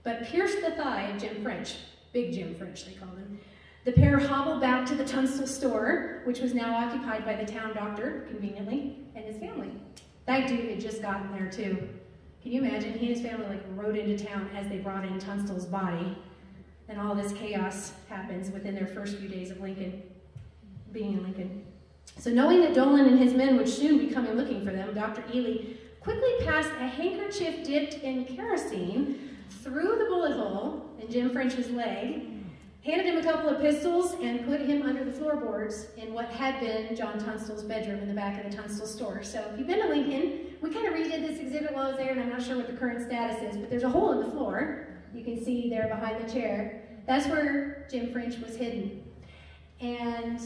B: but pierced the thigh of Jim French. Big Jim French, they called him. The pair hobbled back to the Tunstall store, which was now occupied by the town doctor, conveniently, and his family. That dude had just gotten there, too. Can you imagine? He and his family rode into town as they brought in Tunstall's body. And all this chaos happens within their first few days of being in Lincoln. So knowing that Dolan and his men would soon be coming looking for them, Dr. Ely quickly passed a handkerchief dipped in kerosene through the bullet hole in Jim French's leg, handed him a couple of pistols, and put him under the floorboards in what had been John Tunstall's bedroom in the back of the Tunstall store. So if you've been to Lincoln, we kind of redid this exhibit while I was there, and I'm not sure what the current status is, but there's a hole in the floor. You can see there behind the chair. That's where Jim French was hidden. And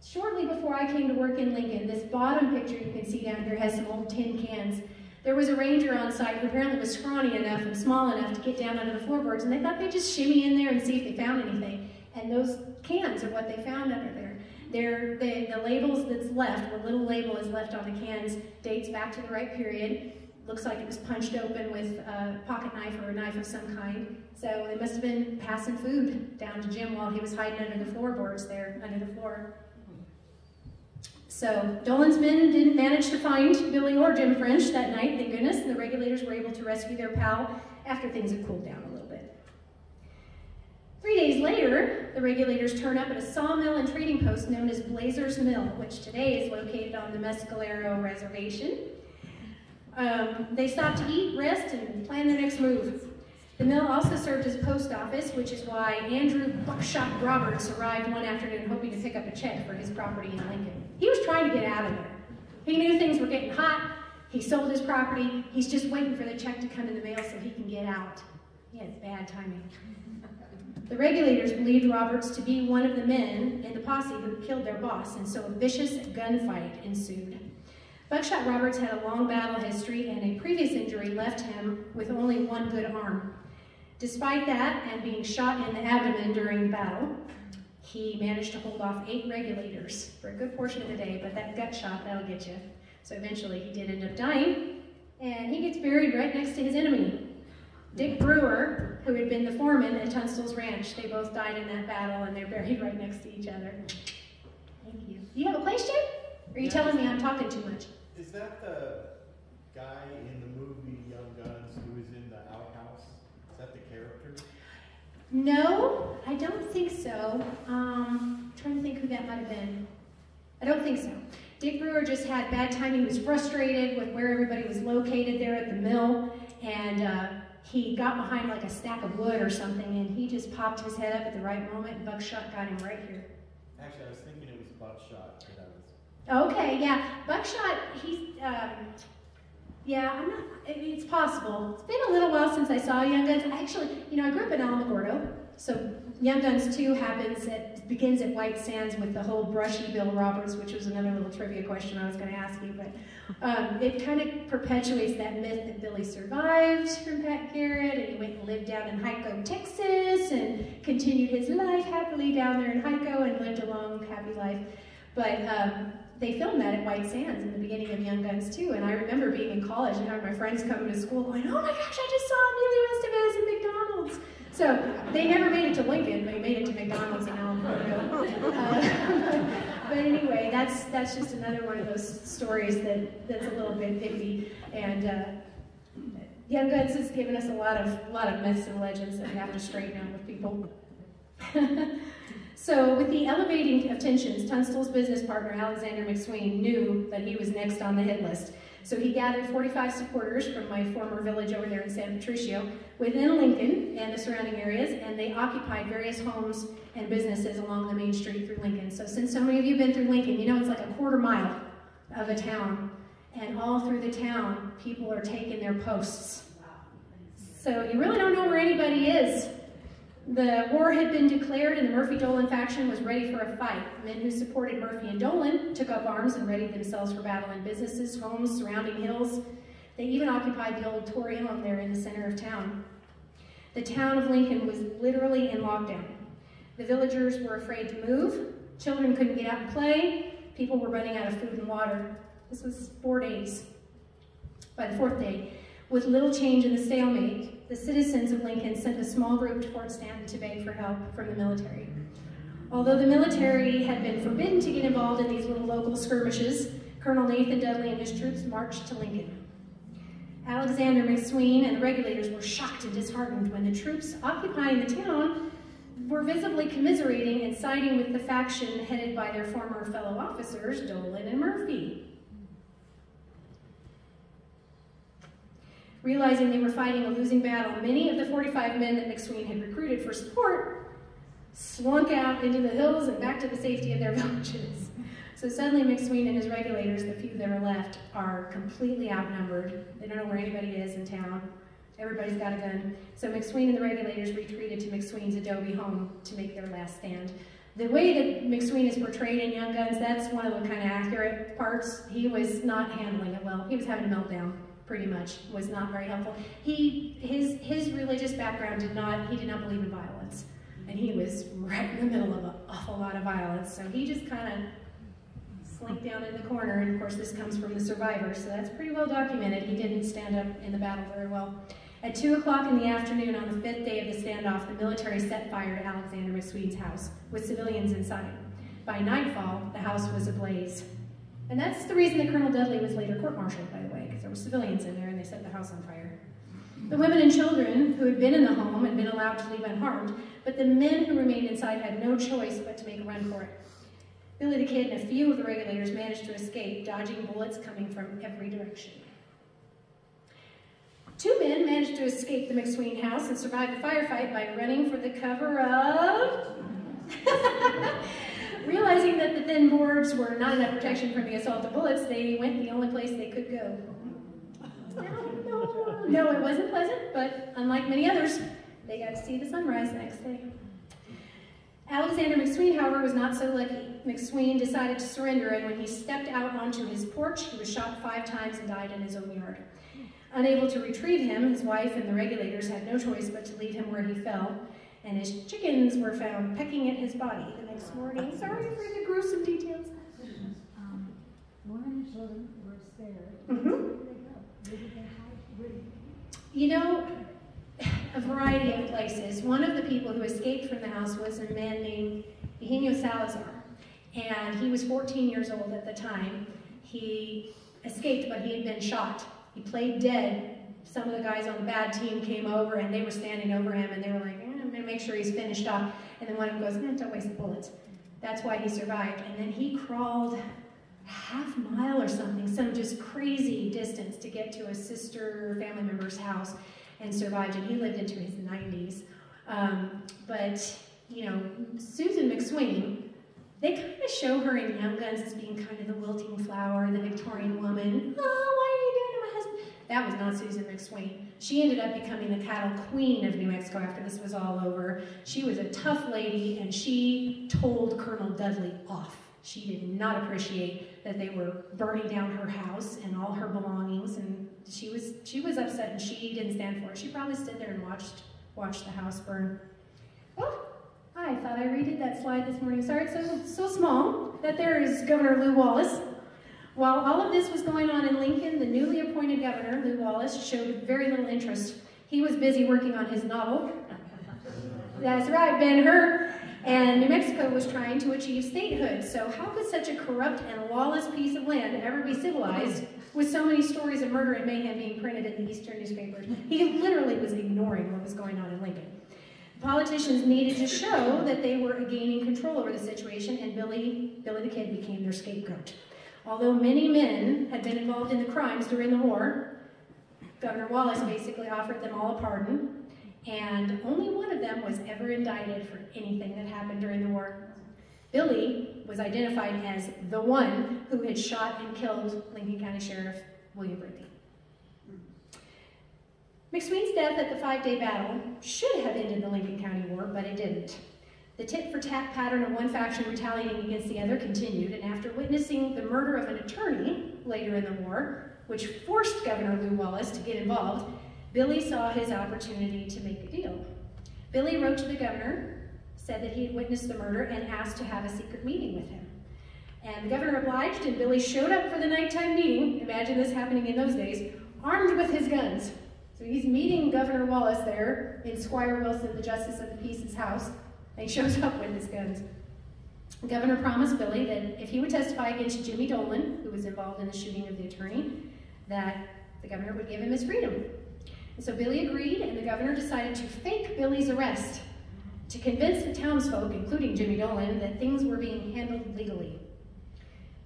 B: shortly before I came to work in Lincoln, this bottom picture you can see down here has some old tin cans. There was a ranger on site who apparently was scrawny enough and small enough to get down under the floorboards, and they thought they'd just shimmy in there and see if they found anything. And those cans are what they found under there. The labels that's left, the little label is left on the cans, dates back to the right period. Looks like it was punched open with a pocket knife or a knife of some kind. So they must have been passing food down to Jim while he was hiding under the floorboards there, under the floor. So Dolan's men didn't manage to find Billy or Jim French that night, thank goodness, and the regulators were able to rescue their pal after things had cooled down a little bit. 3 days later, the regulators turn up at a sawmill and trading post known as Blazer's Mill, which today is located on the Mescalero Reservation. They stopped to eat, rest, and plan their next move. The mill also served as a post office, which is why Andrew Buckshot Roberts arrived one afternoon hoping to pick up a check for his property in Lincoln. He was trying to get out of there. He knew things were getting hot. He sold his property. He's just waiting for the check to come in the mail so he can get out. He has bad timing. The regulators believed Roberts to be one of the men in the posse who killed their boss, and so a vicious gunfight ensued. Buckshot Roberts had a long battle history, and a previous injury left him with only one good arm. Despite that, and being shot in the abdomen during the battle, he managed to hold off 8 regulators for a good portion of the day, but that gut shot, that'll get you. So eventually he did end up dying, and he gets buried right next to his enemy, Dick Brewer, who had been the foreman at Tunstall's Ranch. They both died in that battle, and they're buried right next to each other. Thank you. Do you have a question? Or are you telling me I'm talking too much?
D: Is that the guy in the movie Young Guns who is in the outhouse? Is that the character?
B: No, I don't think so. I'm trying to think who that might have been. I don't think so. Dick Brewer just had bad timing. He was frustrated with where everybody was located there at the mill, and he got behind like a stack of wood or something, and he just popped his head up at the right moment, and Buckshot got him right here.
D: Actually, I was thinking it was Buckshot.
B: Okay, yeah, Buckshot, yeah, it's possible. It's been a little while since I saw Young Guns. I grew up in Alamogordo, so Young Guns 2 begins at White Sands with the whole brushy Bill Roberts, which was another little trivia question I was going to ask you, but it kind of perpetuates that myth that Billy survived from Pat Garrett, and he went and lived down in Hyco, Texas, and continued his life happily down there in Hyco and lived a long, happy life. But they filmed that at White Sands in the beginning of Young Guns 2, and I remember being in college and having my friends coming to school going, oh my gosh, I just saw Emilio Estevez in McDonald's. So they never made it to Lincoln, but he made it to McDonald's in Alamogordo. But anyway, that's just another one of those stories that's a little bit iffy. And Young Guns has given us a lot of myths and legends that we have to straighten out with people. So with the elevating of tensions, Tunstall's business partner, Alexander McSween, knew that he was next on the hit list. So he gathered 45 supporters from my former village over there in San Patricio within Lincoln and the surrounding areas, and they occupied various homes and businesses along the main street through Lincoln. So since so many of you have been through Lincoln, you know it's like a quarter mile of a town, and all through the town, people are taking their posts. So you really don't know where anybody is. The war had been declared and the Murphy-Dolan faction was ready for a fight. Men who supported Murphy and Dolan took up arms and readied themselves for battle in businesses, homes, surrounding hills. They even occupied the old Tory home there in the center of town. The town of Lincoln was literally in lockdown. The villagers were afraid to move. Children couldn't get out and play. People were running out of food and water. This was 4 days. By the 4th day, with little change in the stalemate, the citizens of Lincoln sent a small group to Fort Stanton to beg for help from the military. Although the military had been forbidden to get involved in these little local skirmishes, Colonel Nathan Dudley and his troops marched to Lincoln. Alexander McSween and the regulators were shocked and disheartened when the troops occupying the town were visibly commiserating and siding with the faction headed by their former fellow officers, Dolan and Murphy. Realizing they were fighting a losing battle, many of the 45 men that McSween had recruited for support slunk out into the hills and back to the safety of their villages. So suddenly McSween and his regulators, the few that are left, are completely outnumbered. They don't know where anybody is in town. Everybody's got a gun. So McSween and the regulators retreated to McSween's adobe home to make their last stand. The way that McSween is portrayed in Young Guns, that's one of the kind of accurate parts. He was not handling it well. He was having a meltdown, pretty much. Was not very helpful. His religious background he did not believe in violence. And he was right in the middle of an awful lot of violence. So he just kind of slinked down in the corner. And of course this comes from the survivors, so that's pretty well documented. He didn't stand up in the battle very well. At 2 o'clock in the afternoon on the 5th day of the standoff, the military set fire to Alexander McSween's house with civilians inside. By nightfall, the house was ablaze. And that's the reason that Colonel Dudley was later court-martialed, by the way, because there were civilians in there and they set the house on fire. The women and children who had been in the home had been allowed to leave unharmed, but the men who remained inside had no choice but to make a run for it. Billy the Kid and a few of the regulators managed to escape, dodging bullets coming from every direction. 2 men managed to escape the McSween house and survive the firefight by running for the cover of... Realizing that the thin boards were not enough protection from the assault of bullets, they went the only place they could go. No, it wasn't pleasant, but unlike many others, they got to see the sunrise the next day. Alexander McSween, however, was not so lucky. McSween decided to surrender, and when he stepped out onto his porch, he was shot 5 times and died in his own yard. Unable to retrieve him, his wife and the regulators had no choice but to leave him where he fell, and his chickens were found pecking at his body the next morning. Sorry for the gruesome details.
C: One of them were spared.
B: Mm-hmm.
C: Where did they go? Where did they hide?
B: You know, a variety of places. One of the people who escaped from the house was a man named Eugenio Salazar, and he was 14 years old at the time. He escaped, but he had been shot. He played dead. Some of the guys on the bad team came over, and they were standing over him, and they were like, I'm going to make sure he's finished off. And then one of them goes, don't waste the bullets. That's why he survived. And then he crawled half a mile or something, some just crazy distance to get to a sister family member's house and survived, and he lived into his 90s. But, you know, Susan McSween, they kind of show her in Young Guns as being kind of the wilting flower, the Victorian woman. Oh, why are you doing to my husband? That was not Susan McSween. She ended up becoming the cattle queen of New Mexico after this was all over. She was a tough lady, and she told Colonel Dudley off. She did not appreciate that they were burning down her house and all her belongings, and she was upset, and she didn't stand for it. She probably stood there and watched the house burn. Oh, I thought I redid that slide this morning. Sorry, it's so small that there is Governor Lew Wallace. While all of this was going on in Lincoln, the newly appointed governor, Lew Wallace, showed very little interest. He was busy working on his novel. That's right, Ben-Hur. And New Mexico was trying to achieve statehood, so how could such a corrupt and lawless piece of land ever be civilized with so many stories of murder and mayhem being printed in the Eastern newspapers? He literally was ignoring what was going on in Lincoln. Politicians needed to show that they were gaining control over the situation, and Billy the Kid became their scapegoat. Although many men had been involved in the crimes during the war, Governor Wallace basically offered them all a pardon, and only one of them was ever indicted for anything that happened during the war. Billy was identified as the one who had shot and killed Lincoln County Sheriff William Brinkley. McSween's death at the 5-day battle should have ended the Lincoln County War, but it didn't. The tit-for-tat pattern of one faction retaliating against the other continued, and after witnessing the murder of an attorney later in the war, which forced Governor Lew Wallace to get involved, Billy saw his opportunity to make a deal. Billy wrote to the governor, said that he had witnessed the murder, and asked to have a secret meeting with him. And the governor obliged, and Billy showed up for the nighttime meeting. Imagine this happening in those days, armed with his guns. So he's meeting Governor Wallace there in Squire Wilson, the Justice of the Peace's house, and he shows up with his guns. The governor promised Billy that if he would testify against Jimmy Dolan, who was involved in the shooting of the attorney, that the governor would give him his freedom. And so Billy agreed, and the governor decided to fake Billy's arrest to convince the townsfolk, including Jimmy Dolan, that things were being handled legally.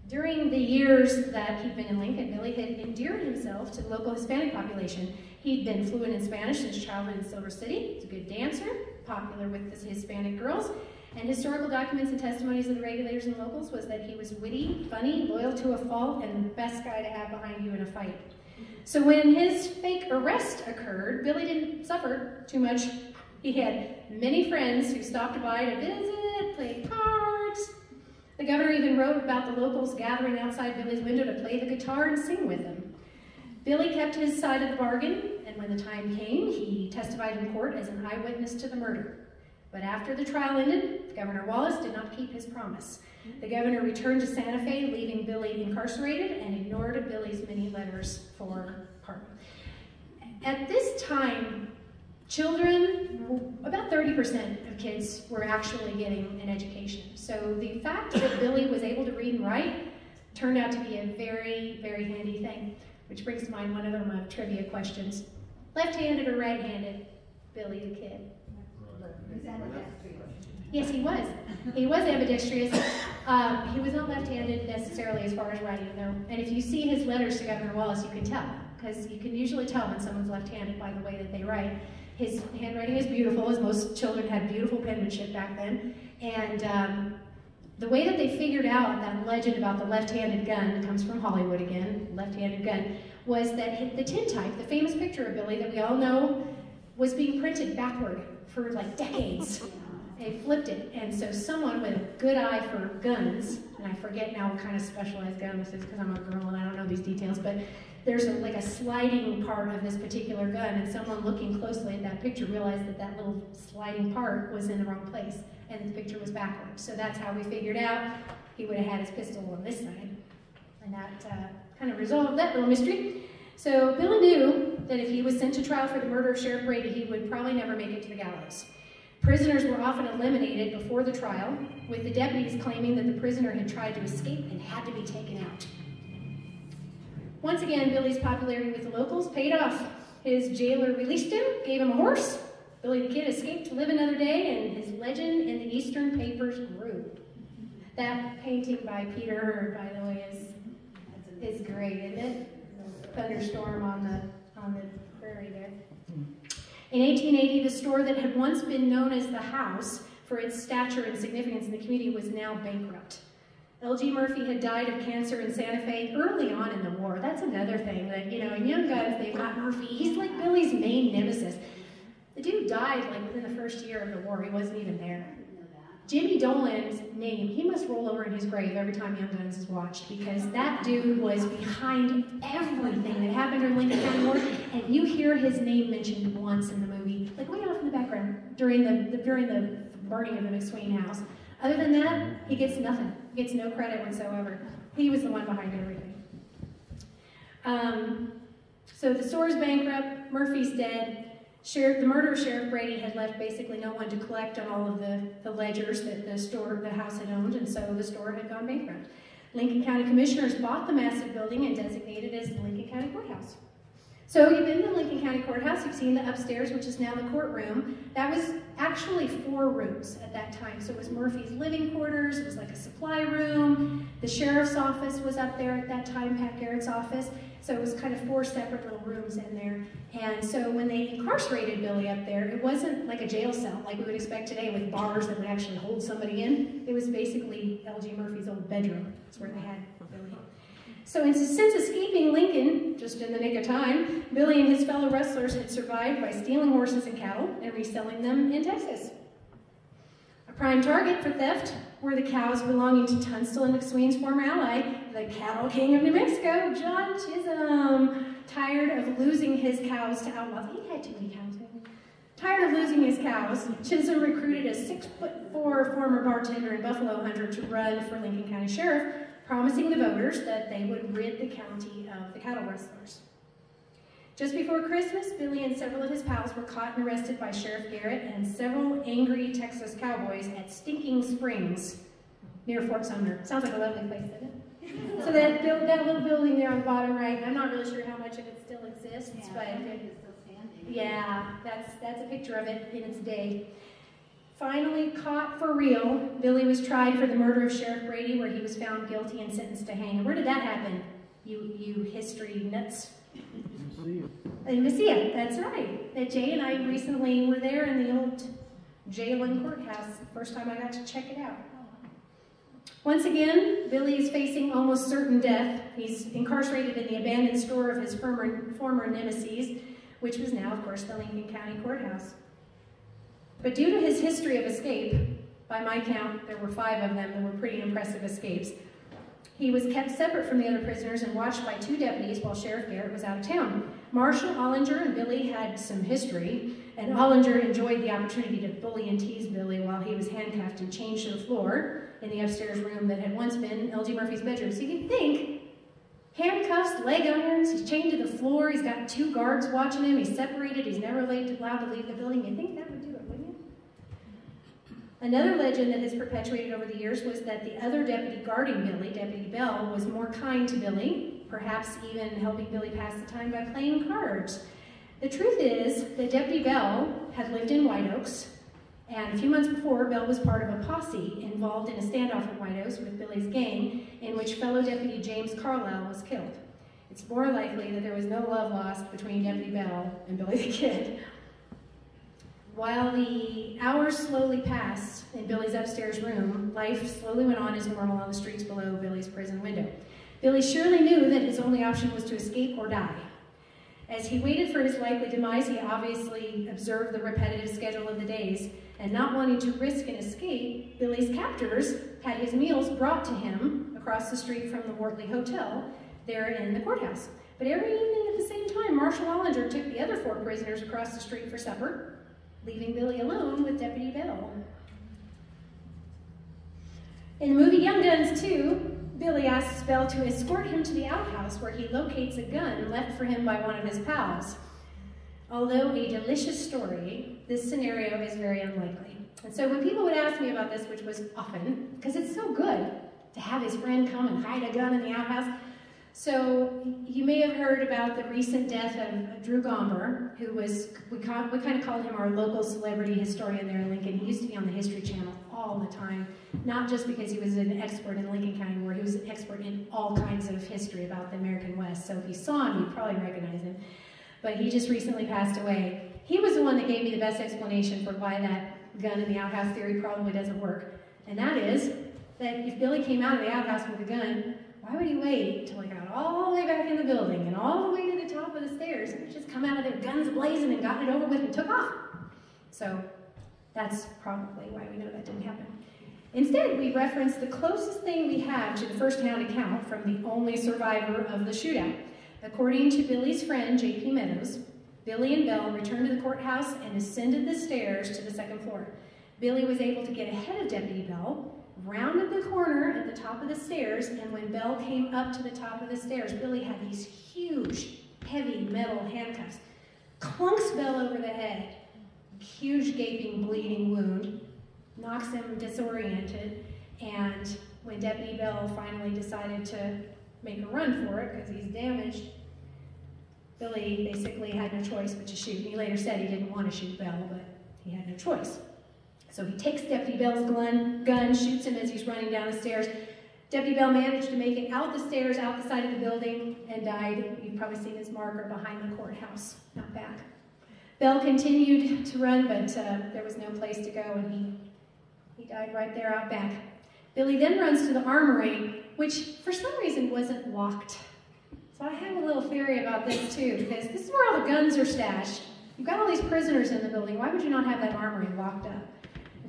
B: During the years that he'd been in Lincoln, Billy had endeared himself to the local Hispanic population. He'd been fluent in Spanish since childhood in Silver City. He's a good dancer, popular with the Hispanic girls, and historical documents and testimonies of the regulators and locals was that he was witty, funny, loyal to a fault, and the best guy to have behind you in a fight. So when his fake arrest occurred, Billy didn't suffer too much. He had many friends who stopped by to visit, play cards. The governor even wrote about the locals gathering outside Billy's window to play the guitar and sing with him. Billy kept his side of the bargain, and when the time came, he testified in court as an eyewitness to the murder. But after the trial ended, Governor Wallace did not keep his promise. The governor returned to Santa Fe, leaving Billy incarcerated, and ignored Billy's many letters for pardon. At this time, children, about 30% of kids were actually getting an education. So the fact that Billy was able to read and write turned out to be a very, very handy thing, which brings to mind one of my trivia questions. Left-handed or right-handed, Billy the kid? Yes, he was. He was ambidextrous. He was not left-handed necessarily as far as writing, though. And if you see his letters to Governor Wallace, you can tell, because you can usually tell when someone's left-handed by the way that they write. His handwriting is beautiful, as most children had beautiful penmanship back then. And the way that they figured out that legend about the left-handed gun, comes from Hollywood again, left-handed gun, was that the tintype, the famous picture of Billy that we all know, was being printed backward for like decades. They flipped it, and so someone with a good eye for guns, and I forget now what kind of specialized gun this is because I'm a girl and I don't know these details, but there's like a sliding part of this particular gun, and someone looking closely at that picture realized that that little sliding part was in the wrong place, and the picture was backwards. So that's how we figured out he would have had his pistol on this side, and that kind of resolved that little mystery. So Billy knew that if he was sent to trial for the murder of Sheriff Brady, he would probably never make it to the gallows. Prisoners were often eliminated before the trial, with the deputies claiming that the prisoner had tried to escape and had to be taken out. Once again, Billy's popularity with the locals paid off. His jailer released him, gave him a horse. Billy the Kid escaped to live another day, and his legend in the Eastern papers grew. That painting by Peter Hurd, by the way, is great, isn't it? Thunderstorm on the prairie there. In 1880, the store that had once been known as the House for its stature and significance in the community was now bankrupt. L.G. Murphy had died of cancer in Santa Fe early on in the war. That's another thing that, you know, in Young Guns, they've got Murphy. He's like Billy's main nemesis. The dude died like within the first year of the war. He wasn't even there. Jimmy Dolan's name, he must roll over in his grave every time Young Guns is watched, because that dude was behind everything that happened during Lincoln County War, and you hear his name mentioned once in the movie, like way off in the background during the burning of the McSween house. Other than that, he gets nothing. He gets no credit whatsoever. He was the one behind everything. So the store's bankrupt, Murphy's dead. The murder of Sheriff Brady had left basically no one to collect on all of the ledgers that the house had owned, and so the store had gone bankrupt. Lincoln County Commissioners bought the massive building and designated it as the Lincoln County Courthouse. So you've been to the Lincoln County Courthouse, you've seen the upstairs, which is now the courtroom. That was actually 4 rooms at that time. So it was Murphy's living quarters, it was like a supply room, the sheriff's office was up there at that time, Pat Garrett's office. So it was kind of 4 separate little rooms in there. And so when they incarcerated Billy up there, it wasn't like a jail cell like we would expect today with bars that would actually hold somebody in. It was basically L.G. Murphy's old bedroom. That's where they had Billy. So since escaping Lincoln, just in the nick of time, Billy and his fellow wrestlers had survived by stealing horses and cattle and reselling them in Texas. A prime target for theft were the cows belonging to Tunstall and McSween's former ally, the cattle king of New Mexico, John Chisholm. Tired of losing his cows to outlaws. He had too many cows. Tired of losing his cows, Chisholm recruited a 6'4" former bartender and buffalo hunter to run for Lincoln County Sheriff, promising the voters that they would rid the county of the cattle rustlers. Just before Christmas, Billy and several of his pals were caught and arrested by Sheriff Garrett and several angry Texas cowboys at Stinking Springs near Fort Sumner. Sounds like a lovely place, doesn't it? So that little building there on the bottom right, I'm not really sure how much of it still exists, but yeah, that's a picture of it in its day. Finally caught for real, Billy was tried for the murder of Sheriff Brady, where he was found guilty and sentenced to hang. Where did that happen, you history nuts? In Mesilla, that's right. Jay and I recently were there in the old jail and courthouse. First time I got to check it out. Once again, Billy is facing almost certain death. He's incarcerated in the abandoned store of his former nemesis, which was now, of course, the Lincoln County Courthouse. But due to his history of escape, by my count, there were 5 of them that were pretty impressive escapes, he was kept separate from the other prisoners and watched by 2 deputies while Sheriff Garrett was out of town. Marshal Ollinger and Billy had some history, and Ollinger enjoyed the opportunity to bully and tease Billy while he was handcuffed and chained to the floor in the upstairs room that had once been L.G. Murphy's bedroom. So you'd think, handcuffs, leg irons, he's chained to the floor, he's got 2 guards watching him, he's separated, he's never allowed to leave the building. You'd think that would do it, wouldn't you? Another legend that has perpetuated over the years was that the other deputy guarding Billy, Deputy Bell, was more kind to Billy, perhaps even helping Billy pass the time by playing cards. The truth is that Deputy Bell had lived in White Oaks, and a few months before, Bell was part of a posse involved in a standoff at White Oaks with Billy's gang, in which fellow Deputy James Carlisle was killed. It's more likely that there was no love lost between Deputy Bell and Billy the Kid. While the hours slowly passed in Billy's upstairs room, life slowly went on as normal on the streets below Billy's prison window. Billy surely knew that his only option was to escape or die. As he waited for his likely demise, he obviously observed the repetitive schedule of the days, and not wanting to risk an escape, Billy's captors had his meals brought to him across the street from the Wortley Hotel there in the courthouse. But every evening at the same time, Marshal Ollinger took the other 4 prisoners across the street for supper, leaving Billy alone with Deputy Bell. In the movie Young Guns 2, Billy asks Bell to escort him to the outhouse where he locates a gun left for him by one of his pals. Although a delicious story, this scenario is very unlikely. And so when people would ask me about this, which was often, because it's so good to have his friend come and hide a gun in the outhouse. So you may have heard about the recent death of Drew Gomber, who was, we kind of called him our local celebrity historian there in Lincoln. He used to be on the History Channel all the time, not just because he was an expert in Lincoln County War, he was an expert in all kinds of history about the American West. So if you saw him, you'd probably recognize him. But he just recently passed away. He was the one that gave me the best explanation for why that gun in the outhouse theory probably doesn't work. And that is that if Billy came out of the outhouse with a gun, why would he wait until he got all the way back in the building and all the way to the top of the stairs and just come out of there guns blazing and gotten it over with and took off? So that's probably why we know that didn't happen. Instead, we reference the closest thing we have to the first-hand account from the only survivor of the shootout. According to Billy's friend, J.P. Meadows, Billy and Bell returned to the courthouse and ascended the stairs to the 2nd floor. Billy was able to get ahead of Deputy Bell, rounded the corner at the top of the stairs, and when Bell came up to the top of the stairs, Billy had these huge, heavy metal handcuffs. Clunks Bell over the head, huge gaping, bleeding wound, knocks him disoriented, and when Deputy Bell finally decided to make a run for it because he's damaged, Billy basically had no choice but to shoot. And he later said he didn't want to shoot Bell, but he had no choice. So he takes Deputy Bell's gun, shoots him as he's running down the stairs. Deputy Bell managed to make it out the stairs, out the side of the building, and died. You've probably seen his marker behind the courthouse, out back. Bell continued to run, but there was no place to go, and he died right there out back. Billy then runs to the armory, which for some reason wasn't locked. So I have a little theory about this too, because this is where all the guns are stashed. You've got all these prisoners in the building. Why would you not have that armory locked up?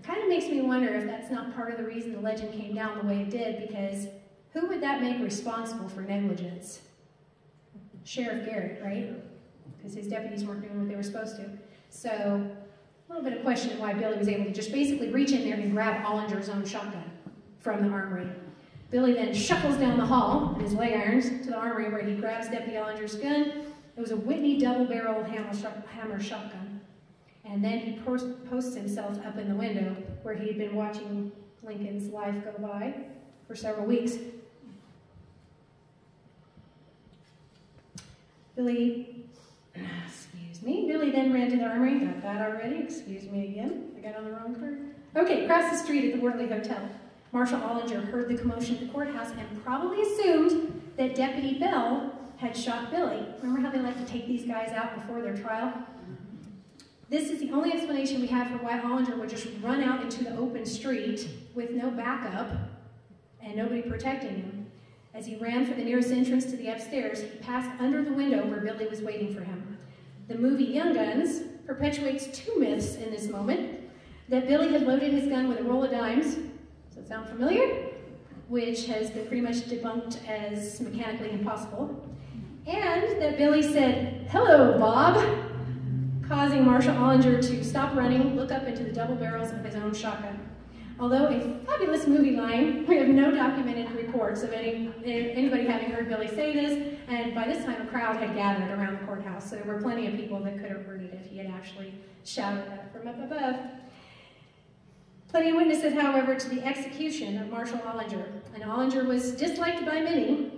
B: kind of makes me wonder if that's not part of the reason the legend came down the way it did, because who would that make responsible for negligence? Sheriff Garrett, right? Because his deputies weren't doing what they were supposed to. So, a little bit of question of why Billy was able to just basically reach in there and grab Ollinger's own shotgun from the armory. Billy then shuffles down the hall in his leg irons to the armory where he grabs Deputy Ollinger's gun. It was a Whitney double-barrel hammer shotgun. And then he posts himself up in the window where he had been watching Lincoln's life go by for several weeks. Billy then ran to the armory. Got that already. Excuse me again. I got on the wrong card. Okay, across the street at the Wortley Hotel. Marshal Ollinger heard the commotion at the courthouse and probably assumed that Deputy Bell had shot Billy. Remember how they like to take these guys out before their trial? This is the only explanation we have for why Ollinger would just run out into the open street with no backup and nobody protecting him. As he ran for the nearest entrance to the upstairs, he passed under the window where Billy was waiting for him. The movie Young Guns perpetuates two myths in this moment: that Billy had loaded his gun with a roll of dimes. Does that sound familiar? Which has been pretty much debunked as mechanically impossible. And that Billy said, "Hello, Bob," causing Marshal Ollinger to stop running, look up into the double barrels of his own shotgun. Although a fabulous movie line, we have no documented reports of anybody having heard Billy say this, and by this time a crowd had gathered around the courthouse, so there were plenty of people that could have heard it if he had actually shouted that from up above. Plenty of witnesses, however, to the execution of Marshal Ollinger, and Ollinger was disliked by many,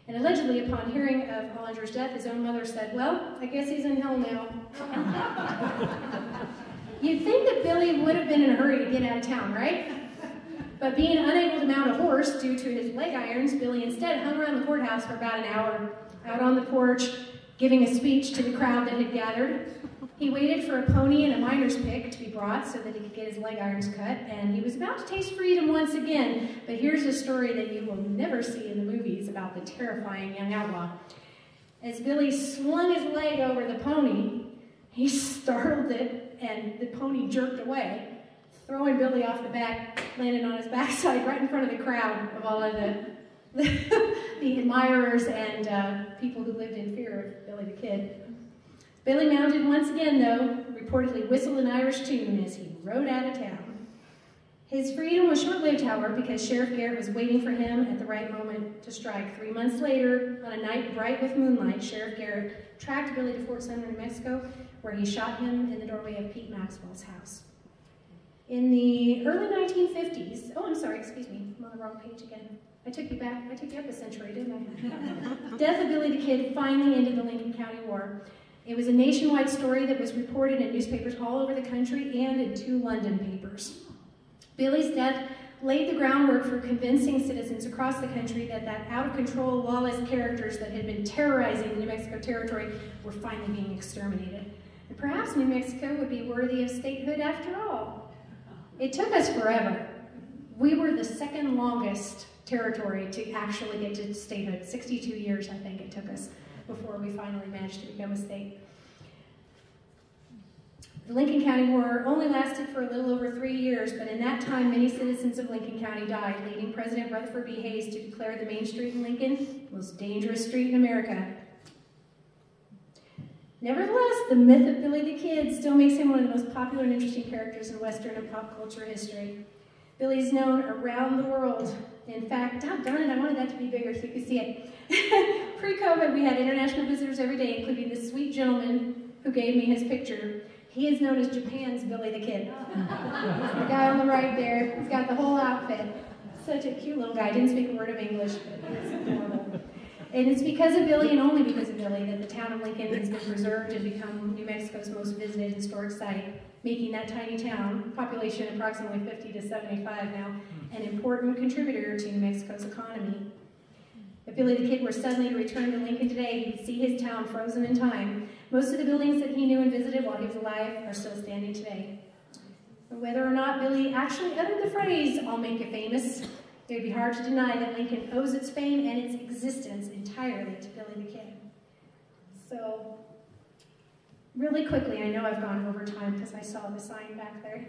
B: and allegedly upon hearing of Ollinger's death, his own mother said, "Well, I guess he's in hell now." You'd think that Billy would have been in a hurry to get out of town, right? But being unable to mount a horse due to his leg irons, Billy instead hung around the courthouse for about an hour, out on the porch, giving a speech to the crowd that had gathered. He waited for a pony and a miner's pick to be brought so that he could get his leg irons cut, and he was about to taste freedom once again. But here's a story that you will never see in the movies about the terrifying young outlaw. As Billy swung his leg over the pony, he startled it, and the pony jerked away, throwing Billy off the back, landed on his backside right in front of the crowd of all of the admirers and people who lived in fear of Billy the Kid. Billy mounted once again, though, reportedly whistled an Irish tune as he rode out of town. His freedom was short-lived, however, because Sheriff Garrett was waiting for him at the right moment to strike. 3 months later, on a night bright with moonlight, Sheriff Garrett tracked Billy to Fort Sumner, New Mexico, where he shot him in the doorway of Pete Maxwell's house. In the early 1950s, oh, I'm sorry, excuse me, I'm on the wrong page again. I took you up a century, didn't I? Death of Billy the Kid finally ended the Lincoln County War. It was a nationwide story that was reported in newspapers all over the country and in 2 London papers. Billy's death laid the groundwork for convincing citizens across the country that out-of-control, lawless characters that had been terrorizing the New Mexico territory were finally being exterminated. And perhaps New Mexico would be worthy of statehood after all. It took us forever. We were the second longest territory to actually get to statehood. 62 years, I think, it took us before we finally managed to become a state. The Lincoln County War only lasted for a little over 3 years, but in that time, many citizens of Lincoln County died, leading President Rutherford B. Hayes to declare the main street in Lincoln the most dangerous street in America. Nevertheless, the myth of Billy the Kid still makes him one of the most popular and interesting characters in Western and pop culture history. Billy's known around the world. In fact, darn it, I wanted that to be bigger so you could see it. Pre-COVID, we had international visitors every day, including this sweet gentleman who gave me his picture. He is known as Japan's Billy the Kid. The guy on the right there, he's got the whole outfit. Such a cute little guy, didn't speak a word of English, but he was adorable. And it's because of Billy, and only because of Billy, that the town of Lincoln has been preserved and become New Mexico's most visited historic site, making that tiny town, population approximately 50 to 75 now, an important contributor to New Mexico's economy. If Billy the Kid were suddenly to return to Lincoln today, he'd see his town frozen in time. Most of the buildings that he knew and visited while he was alive are still standing today. And whether or not Billy actually uttered the phrase, "I'll make you famous," it would be hard to deny that Lincoln owes its fame and its existence entirely to Billy the Kid. So, really quickly, I know I've gone over time because I saw the sign back there.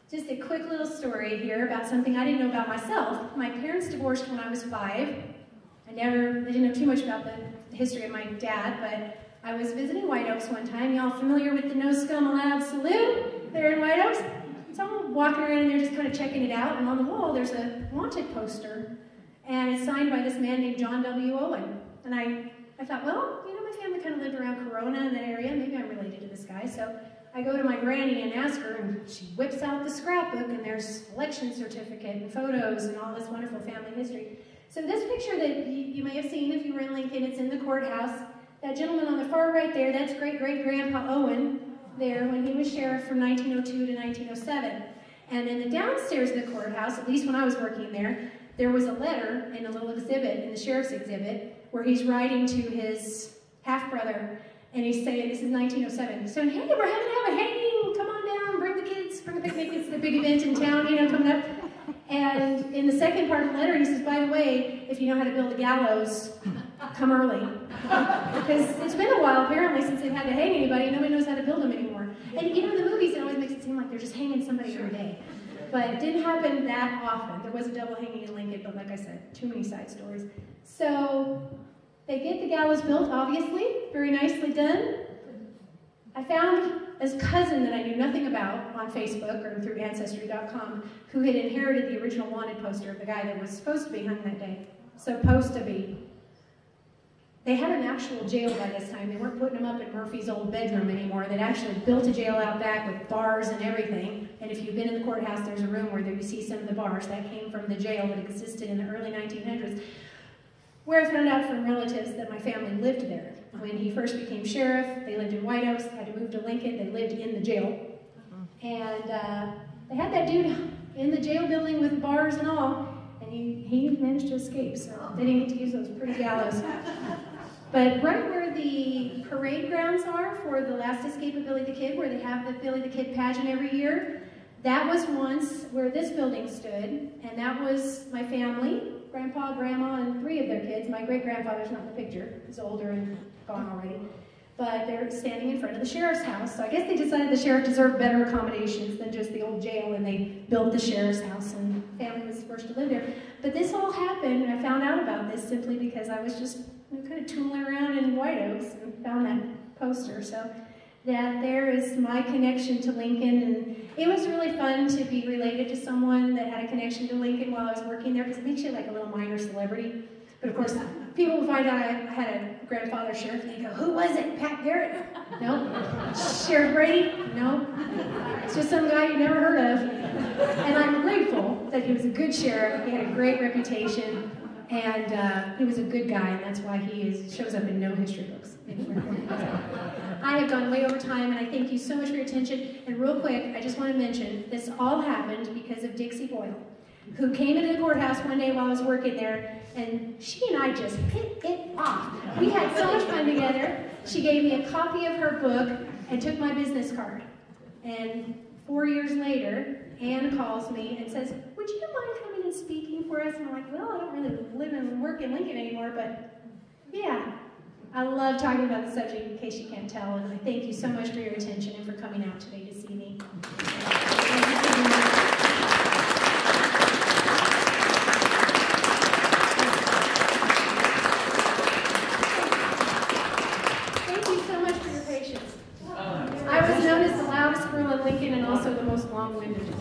B: Just a quick little story here about something I didn't know about myself. My parents divorced when I was 5. I didn't know too much about the history of my dad, but I was visiting White Oaks one time. Y'all familiar with the No Scum Allowed Saloon there in White Oaks? So I'm walking around and they're just kind of checking it out, and on the wall there's a wanted poster, and it's signed by this man named John W. Owen. And I thought, well, you know, my family kind of lived around Corona in that area. Maybe I'm related to this guy. So I go to my granny and ask her, and she whips out the scrapbook, and there's election certificate and photos and all this wonderful family history. So this picture that you may have seen if you were in Lincoln, it's in the courthouse. That gentleman on the far right there, that's great-great-grandpa Owen there when he was sheriff from 1902 to 1907. And in the downstairs of the courthouse, at least when I was working there was a letter in a little exhibit, in the sheriff's exhibit, where he's writing to his half-brother, and he's saying, this is 1907, he's saying, hey, we're having to have a hanging, come on down, bring the kids, bring a picnic, it's the big event in town, you know, coming up. And in the second part of the letter, he says, by the way, if you know how to build a gallows, come early. Because it's been a while, apparently, since they've had to hang anybody. Nobody knows how to build them anymore. And you know, in the movies, it always makes it seem like they're just hanging somebody every day. But it didn't happen that often. There was a double hanging in Lincoln, but like I said, too many side stories. So they get the gallows built, obviously, very nicely done. I found a cousin that I knew nothing about on Facebook or through Ancestry.com who had inherited the original wanted poster of the guy that was supposed to be hung that day. Supposed to be. They had an actual jail by this time. They weren't putting him up in Murphy's old bedroom anymore. They'd actually built a jail out back with bars and everything. And if you've been in the courthouse, there's a room where you see some of the bars. That came from the jail that existed in the early 1900s. Where I found out from relatives that my family lived there. When he first became sheriff, they lived in White Oaks, had to move to Lincoln, they lived in the jail. And they had that dude in the jail building with bars and all, and he managed to escape, so they didn't get to use those pretty gallows. But right where the parade grounds are for the last escape of Billy the Kid, where they have the Billy the Kid pageant every year, that was once where this building stood, and that was my family, Grandpa, Grandma, and 3 of their kids. My great-grandfather's not in the picture. He's older and gone already. But they're standing in front of the sheriff's house. So I guess they decided the sheriff deserved better accommodations than just the old jail, and they built the sheriff's house, and family was forced to live there. But this all happened, and I found out about this simply because I was just kind of tooling around in White Oaks and found that poster. So that there is my connection to Lincoln, and it was really fun to be related to someone that had a connection to Lincoln while I was working there, because it makes you like a little minor celebrity. But of course, people would find out I had a grandfather sheriff, and they go, who was it? Pat Garrett? No. Sheriff Brady? No. It's just some guy you never heard of. And I'm grateful that he was a good sheriff. He had a great reputation, and he was a good guy, and that's why he shows up in no history books. I have gone way over time, and I thank you so much for your attention. And real quick, I just want to mention, this all happened because of Dixie Boyle, who came into the courthouse one day while I was working there, and she and I just hit it off. We had so much fun together. She gave me a copy of her book and took my business card. And 4 years later, Ann calls me and says, would you mind coming and speaking for us? And I'm like, well, I don't really live and work in Lincoln anymore, but yeah. I love talking about the subject, in case you can't tell, and I thank you so much for your attention and for coming out today to see me. Thank you so much for your patience. I was known as the loudest girl in Lincoln and also the most long-winded.